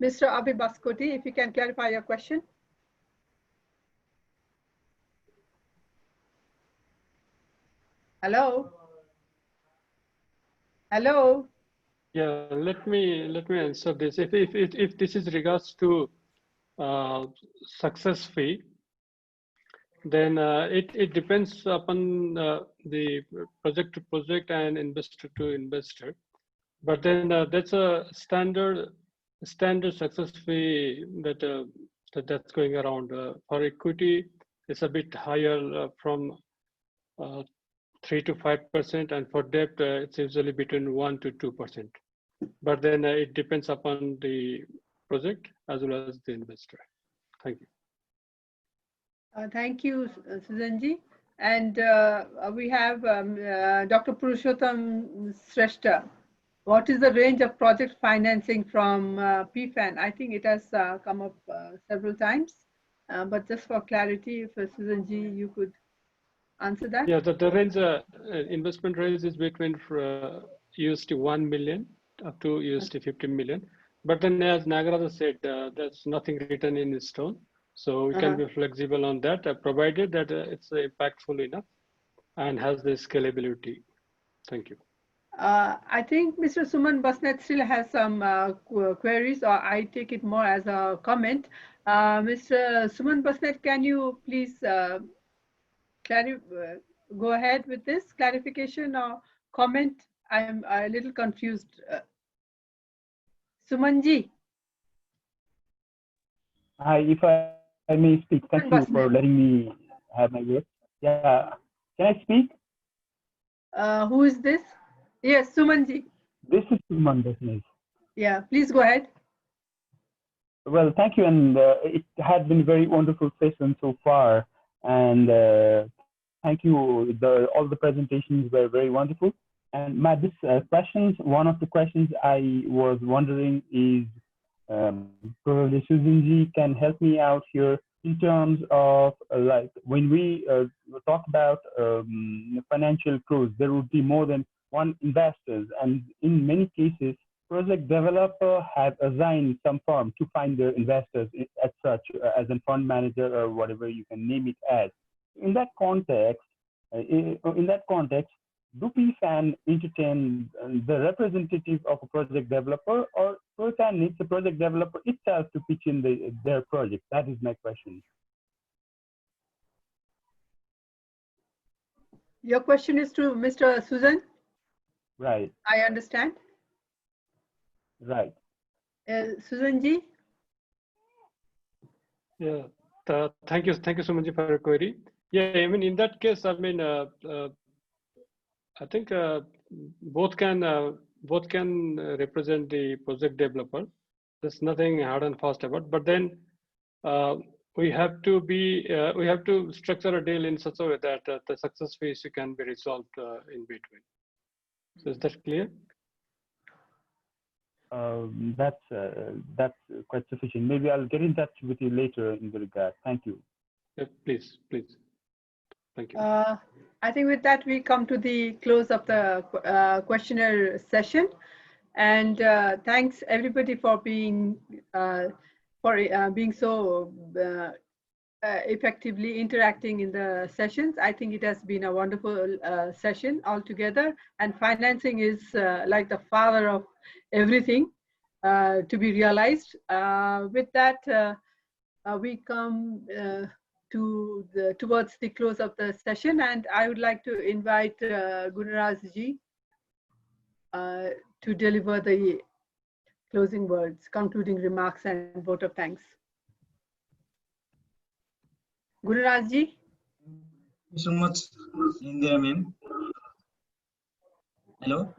Mr. Abhi Baskoti, if you can clarify your question. Hello? Hello? Yeah, let me answer this. If this is regards to success fee, then it depends upon the project to project and investor to investor. But then that's a standard success fee that's going around. For equity, it's a bit higher from 3 to 5%, and for debt, it's usually between 1 to 2%. But then it depends upon the project as well as the investor. Thank you. Thank you, Susanji. And we have Dr. Purushottam Shrestha. What is the range of project financing from PFAN? I think it has come up several times, but just for clarity, if Susanji, you could answer that. Yeah, the range, investment range is between USD 1 million up to USD 15 million. But then as Nagaraja said, there's nothing written in stone. So we can be flexible on that, provided that it's impactful enough and has the scalability. Thank you. I think Mr. Suman Basnet still has some queries, or I take it more as a comment. Mr. Suman Basnet, can you please go ahead with this clarification or comment? I'm a little confused. Sumanji. Hi, if I may speak, thank you for letting me have my word. Yeah, can I speak? Who is this? Yes, Sumanji. This is Suman Basnet. Yeah, please go ahead. Well, thank you, and it had been a very wonderful session so far, and thank you. All the presentations were very wonderful. And questions, one of the questions I was wondering is, probably Susanji can help me out here in terms of like when we talk about financial close, there would be more than one investors, and in many cases, project developer have assigned some firm to find their investors as such as a fund manager or whatever you can name it as. In that context, do PFAN entertain the representative of a project developer, or PFAN needs the project developer itself to pitch in their project? That is my question. Your question is to Mr. Susan? Right. I understand. Right. Susanji? Yeah, thank you, Sumanji, for your query. Yeah, I mean, in that case, I mean, I think both can represent the project developer. There's nothing hard and fast about. But then we have to structure a deal in such a way that the success phase can be resolved in between. So is that clear? That's quite sufficient. Maybe I'll get in touch with you later in the regard. Thank you. Yeah, please. Thank you. I think with that, we come to the close of the questionnaire session. And thanks everybody for being so effectively interacting in the sessions. I think it has been a wonderful session altogether, and financing is like the father of everything to be realized. With that, we come towards the close of the session, and I would like to invite Gunaraj ji to deliver the closing words, concluding remarks, and vote of thanks. Gunaraj ji. Thank you so much, India ma'am. Hello.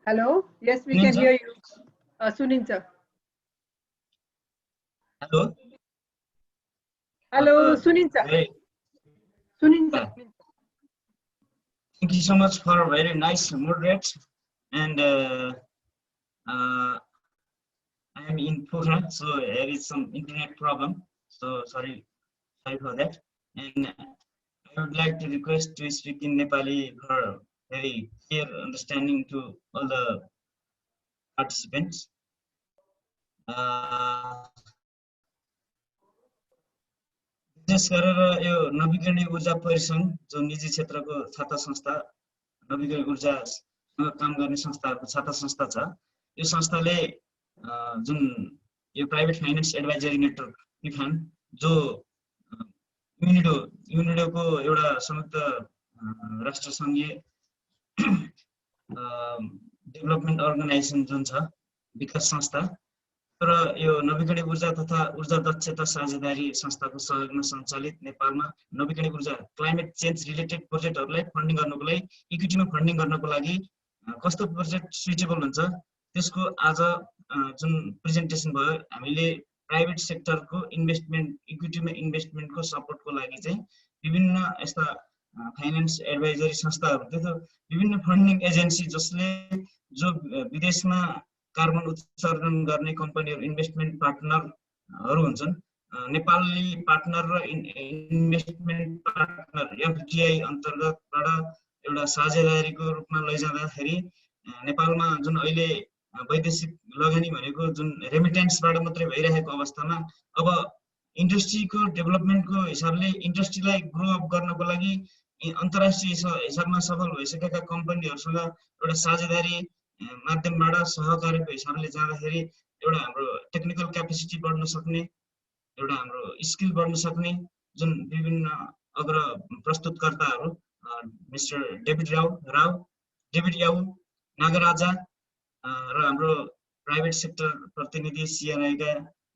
Hello. Yes, we can hear you. Suninja. Hello. Hello, Suninja. Suninja. Thank you so much for a very nice moderate. And I am in Pune, so there is some internet problem. So sorry for that. And I would like to request to speak in Nepali for very clear understanding to all the participants. विशेष गरेर यो नवीकरणीय ऊर्जा परिसंघ जो निजी क्षेत्रको छाता संस्था नवीकरणीय ऊर्जासँग काम गर्ने संस्थाहरूको छाता संस्था छ, यो संस्थाले जुन यो private finance advisory network PFAN जो युनिडोको एउटा संयुक्त राष्ट्र संघीय डेभलपमेन्ट अर्गनाइजेसन जुन छ विकास संस्था, तर यो नवीकरणीय ऊर्जा तथा ऊर्जा दक्षता साझेदारी संस्थाको सहयोगमा सञ्चालित नेपालमा नवीकरणीय ऊर्जा क्लाइमेट चेन्ज रिलेटेड प्रोजेक्टहरूलाई फन्डिङ गर्नको लागि इक्विटीमा फन्डिङ गर्नको लागि कस्तो प्रोजेक्ट सुइटेबल हुन्छ त्यसको आज जुन प्रेजेन्टेसन भयो, हामीले प्राइभेट सेक्टरको इन्भेस्टमेन्ट इक्विटीमा इन्भेस्टमेन्टको सपोर्टको लागि चाहिँ विभिन्न यस्ता फाइनान्स एडभाइजरी संस्थाहरू त्यो विभिन्न फन्डिङ एजेन्सी जसले जो विदेशमा कार्बन उत्सर्जन गर्ने कम्पनीहरू इन्भेस्टमेन्ट पार्टनरहरू हुन्छन्, नेपाली पार्टनर र इन्भेस्टमेन्ट पार्टनर FDI अन्तर्गतबाट एउटा साझेदारीको रूपमा लैजाँदाखेरि नेपालमा जुन अहिले वैदेशिक लगानी भनेको जुन रेमिटेन्सबाट मात्रै भइरहेको अवस्थामा अब इन्डस्ट्रीको डेभलपमेन्टको हिसाबले इन्डस्ट्रीलाई ग्रो अप गर्नको लागि अन्तर्राष्ट्रिय हिसाबमा सफल भइसकेका कम्पनीहरूसँग एउटा साझेदारी माध्यमबाट सहकारीको हिसाबले जाँदाखेरि एउटा हाम्रो टेक्निकल क्यापेसिटी बढ्न सक्ने, एउटा हाम्रो स्किल बढ्न सक्ने जुन विभिन्न अग्र प्रस्तुतकर्ताहरू मिस्टर डेभिड याउ नागराजा र हाम्रो प्राइभेट सेक्टर प्रतिनिधि CNI का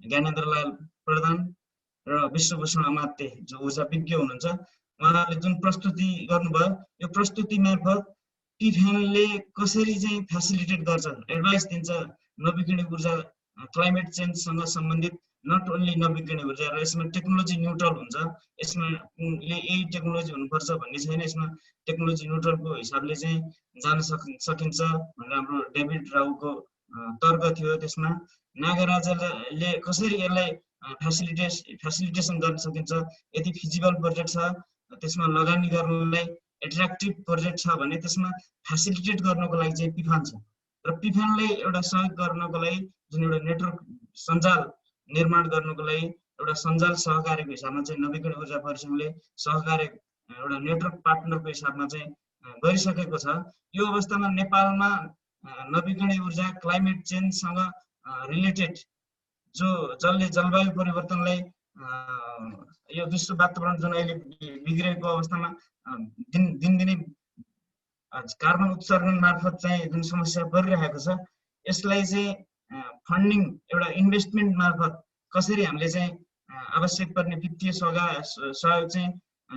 ज्ञानेन्द्रलाल प्रधान र विश्वभूषण अमात्य जो ऊर्जा विज्ञ हुनुहुन्छ, उहाँले जुन प्रस्तुति गर्नुभयो यो प्रस्तुति मार्फत PFANले कसरी चाहिँ फेसिलिटेट गर्छ, एडभाइस दिन्छ नवीकरणीय ऊर्जा क्लाइमेट चेन्जसँग सम्बन्धित नट ओन्ली नवीकरणीय ऊर्जा र यसमा टेक्नोलोजी न्युट्रल हुन्छ, यसमा यही टेक्नोलोजी हुनुपर्छ भन्ने छैन, यसमा टेक्नोलोजी न्युट्रलको हिसाबले चाहिँ जान सकिन्छ भनेर हाम्रो डेभिड राउको तर्क थियो। त्यसमा नागराजाले कसरी यसलाई फेसिलिटेसन गर्न सकिन्छ, यदि फिजिबल प्रोजेक्ट छ त्यसमा लगानी गर्नलाई एट्र्याक्टिभ प्रोजेक्ट छ भने त्यसमा फेसिलिटेट गर्नको लागि चाहिँ PFAN छ र PFANले एउटा सहयोग गर्नको लागि जुन एउटा नेटवर्क सञ्जाल निर्माण गर्नको लागि एउटा सञ्जाल सहकारीको हिसाबमा चाहिँ नवीकरणीय ऊर्जा परिसंघले सहकारी एउटा नेटवर्क पार्टनरको हिसाबमा चाहिँ गरिसकेको छ। यो अवस्थामा नेपालमा नवीकरणीय ऊर्जा क्लाइमेट चेन्जसँग रिलेटेड जो जसले जलवायु परिवर्तनलाई यो विश्व वातावरण जुन अहिले बिग्रेको अवस्थामा दिनदिनै कार्बन उत्सर्जन मार्फत चाहिँ जुन समस्या परिरहेको छ, यसलाई चाहिँ फन्डिङ एउटा इन्भेस्टमेन्ट मार्फत कसरी हामीले चाहिँ आवश्यक पर्ने वित्तीय सहयोग चाहिँ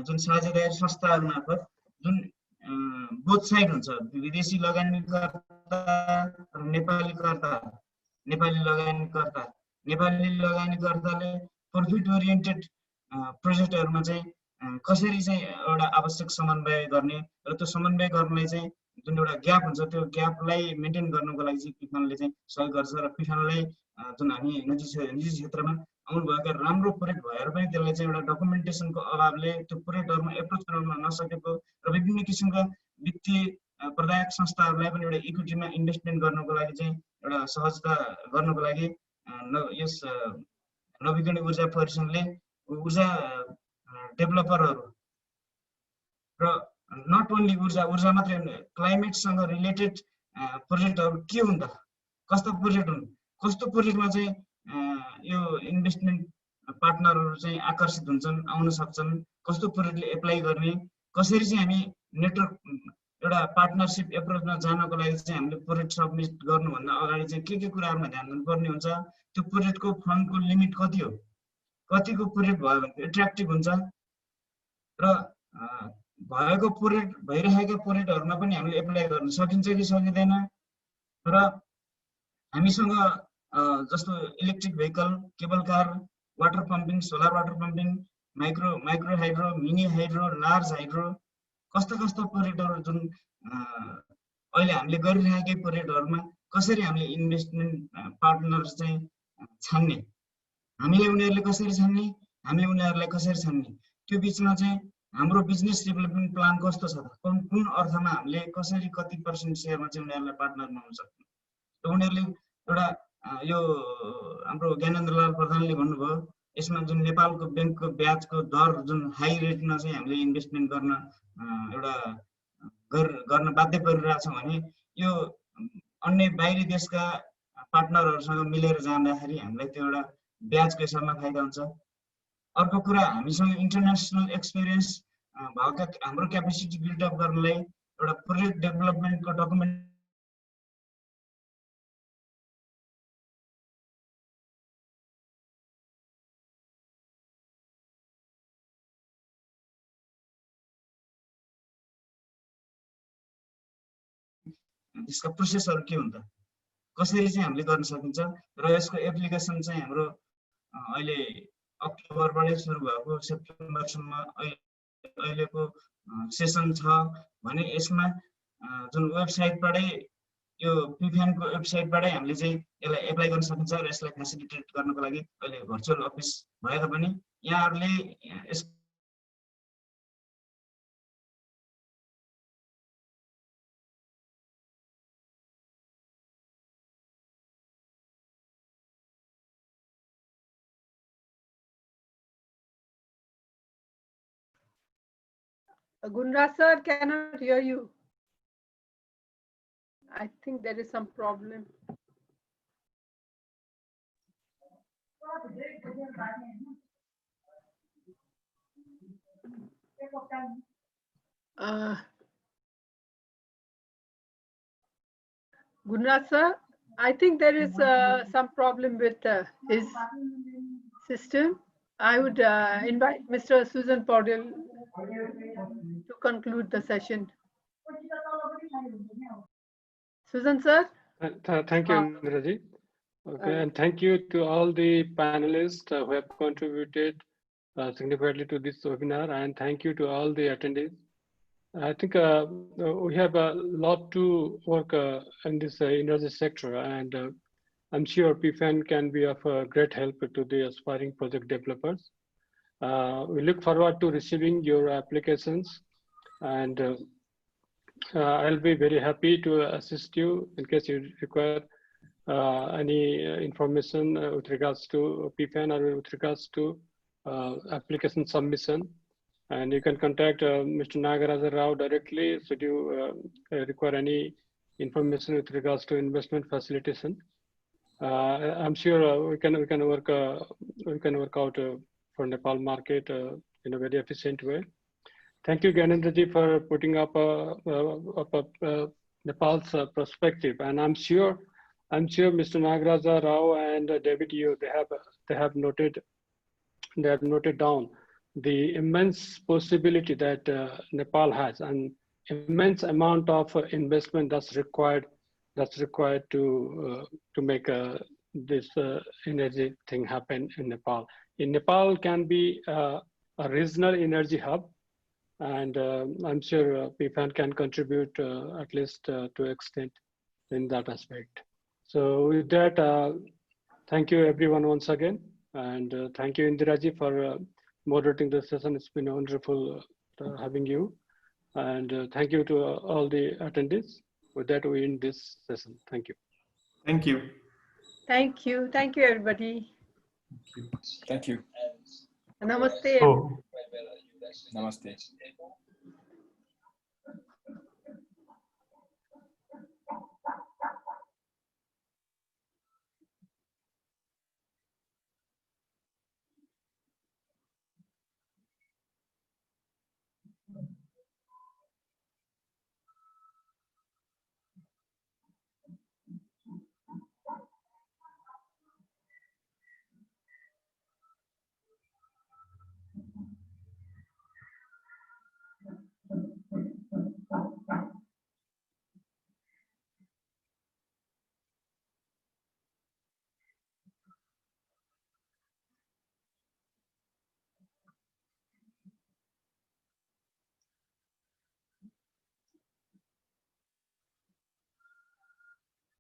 जुन साझेदारी संस्थाहरू मार्फत जुन बोथ साइड हुन्छ, विदेशी लगानीकर्ता र नेपाली लगानीकर्ताले प्रफिट ओरिएन्टेड प्रोजेक्टहरूमा चाहिँ कसरी चाहिँ एउटा आवश्यक समन्वय गर्ने र त्यो समन्वय गर्नलाई चाहिँ जुन एउटा ग्याप हुन्छ त्यो ग्यापलाई मेन्टेन गर्नको लागि चाहिँ PFANले चाहिँ सहयोग गर्छ र PFANलाई जुन हामी निजी क्षेत्रमा आउनुभएका राम्रो प्रोजेक्ट भएर पनि त्यसलाई चाहिँ एउटा डकुमेन्टेसनको अभावले त्यो प्रोजेक्टहरूमा एप्रोच गर्न नसकेको र विभिन्न किसिमका वित्तीय प्रदायक संस्थाहरूलाई पनि एउटा इक्विटीमा इन्भेस्टमेन्ट गर्नको लागि चाहिँ एउटा सहजता गर्नको लागि यस नवीकरणीय ऊर्जा परिषदले ऊर्जा डेभलपरहरू र नट ओन्ली ऊर्जा मात्रै क्लाइमेटसँग रिलेटेड प्रोजेक्टहरू के हुन् त, कस्तो प्रोजेक्ट हुन्, कस्तो प्रोजेक्टमा चाहिँ यो इन्भेस्टमेन्ट पार्टनरहरू चाहिँ आकर्षित हुन्छन्, आउन सक्छन्, कस्तो प्रोजेक्टले एप्लाई गर्ने, कसरी चाहिँ हामी नेटवर्क एउटा पार्टनरसिप एप्रोचमा जानको लागि चाहिँ हामीले प्रोजेक्ट सबमिट गर्नुभन्दा अगाडि चाहिँ के कुराहरूमा ध्यान दिनुपर्ने हुन्छ, त्यो प्रोजेक्टको फन्डको लिमिट कति हो, कतिको प्रोजेक्ट भयो भने एट्र्याक्टिभ हुन्छ र भएको प्रोजेक्ट भइरहेका प्रोजेक्टहरूमा पनि हामीले एप्लाई गर्न सकिन्छ कि सकिँदैन र हामीसँग जस्तो electric vehicle, cable car, water pumping, solar water pumping, micro hydro, mini hydro, large hydro, कस्ता प्रोजेक्टहरू जुन अहिले हामीले गरिरहेकै प्रोजेक्टहरूमा कसरी हामीले इन्भेस्टमेन्ट पार्टनर चाहिँ छान्ने, हामीले उनीहरूले कसरी छान्ने, हामीले उनीहरूलाई कसरी छान्ने, त्यो बिचमा चाहिँ हाम्रो बिजनेस डेभलपमेन्ट प्लान कस्तो छ त, कुन अर्थमा हामीले कसरी कति % सेयरमा चाहिँ उनीहरूलाई पार्टनर बनाउन सक्छौँ। र उनीहरूले एउटा यो हाम्रो ज्ञानेन्द्रलाल प्रधानले भन्नुभयो यसमा जुन नेपालको ब्याङ्कको ब्याजको दर जुन हाई रेटमा चाहिँ हामीले इन्भेस्टमेन्ट गर्न बाध्य परिरहेछौँ भने यो अन्य बाहिरी देशका पार्टनरहरूसँग मिलेर जाँदाखेरि हामीलाई त्यो एउटा ब्याजको हिसाबमा फाइदा हुन्छ। अर्को कुरा, हामीसँग इन्टरनेसनल एक्सपिरियन्स भएका हाम्रो क्यापेसिटी बिल्डअप गर्नलाई एउटा प्रोजेक्ट डेभलपमेन्टको डकुमेन्ट त्यसका प्रोसेसहरू के हुन्छ, कसरी चाहिँ हामीले गर्न सकिन्छ र यसको एप्लिकेसन चाहिँ हाम्रो अहिले अक्टोबरबाटै सुरु भएको सेप्टेम्बरसम्म अहिलेको सेसन छ भने यसमा जुन वेबसाइटबाटै यो पिफेनको वेबसाइटबाटै हामीले चाहिँ यसलाई एप्लाई गर्न सकिन्छ र यसलाई फेसिलिटेट गर्नको लागि अहिले भर्चुअल अफिस भए तापनि यहाँहरूले yes Gunraj sir cannot hear you. I think there is some problem. Gunraj sir, I think there is some problem with his system. I would invite Mr. Susan Podell to conclude the session. Susan sir? Thank you, Indraji. Okay, and thank you to all the panelists who have contributed significantly to this webinar, and thank you to all the attendees. I think we have a lot to work in this energy sector, and I'm sure PFAN can be of great help to the aspiring project developers. We look forward to receiving your applications, and I'll be very happy to assist you in case you require any information with regards to PFAN or with regards to application submission. And you can contact Mr. Nagaraja Rao directly should you require any information with regards to investment facilitation. I'm sure we can work out for Nepal market in a very efficient way. Thank you, Gyanendraji, for putting up Nepal's perspective, and I'm sure Mr. Nagaraja Rao and David Yu, they have noted down the immense possibility that Nepal has, and immense amount of investment that's required to make this energy thing happen in Nepal. In Nepal can be a regional energy hub, and I'm sure PFAN can contribute at least to extent in that aspect. So with that, thank you everyone once again, and thank you Indiraji for moderating the session. It's been wonderful having you. And thank you to all the attendees. With that, we end this session. Thank you. Thank you. Thank you. Thank you, everybody. Thank you. Namaste. So, Namaste.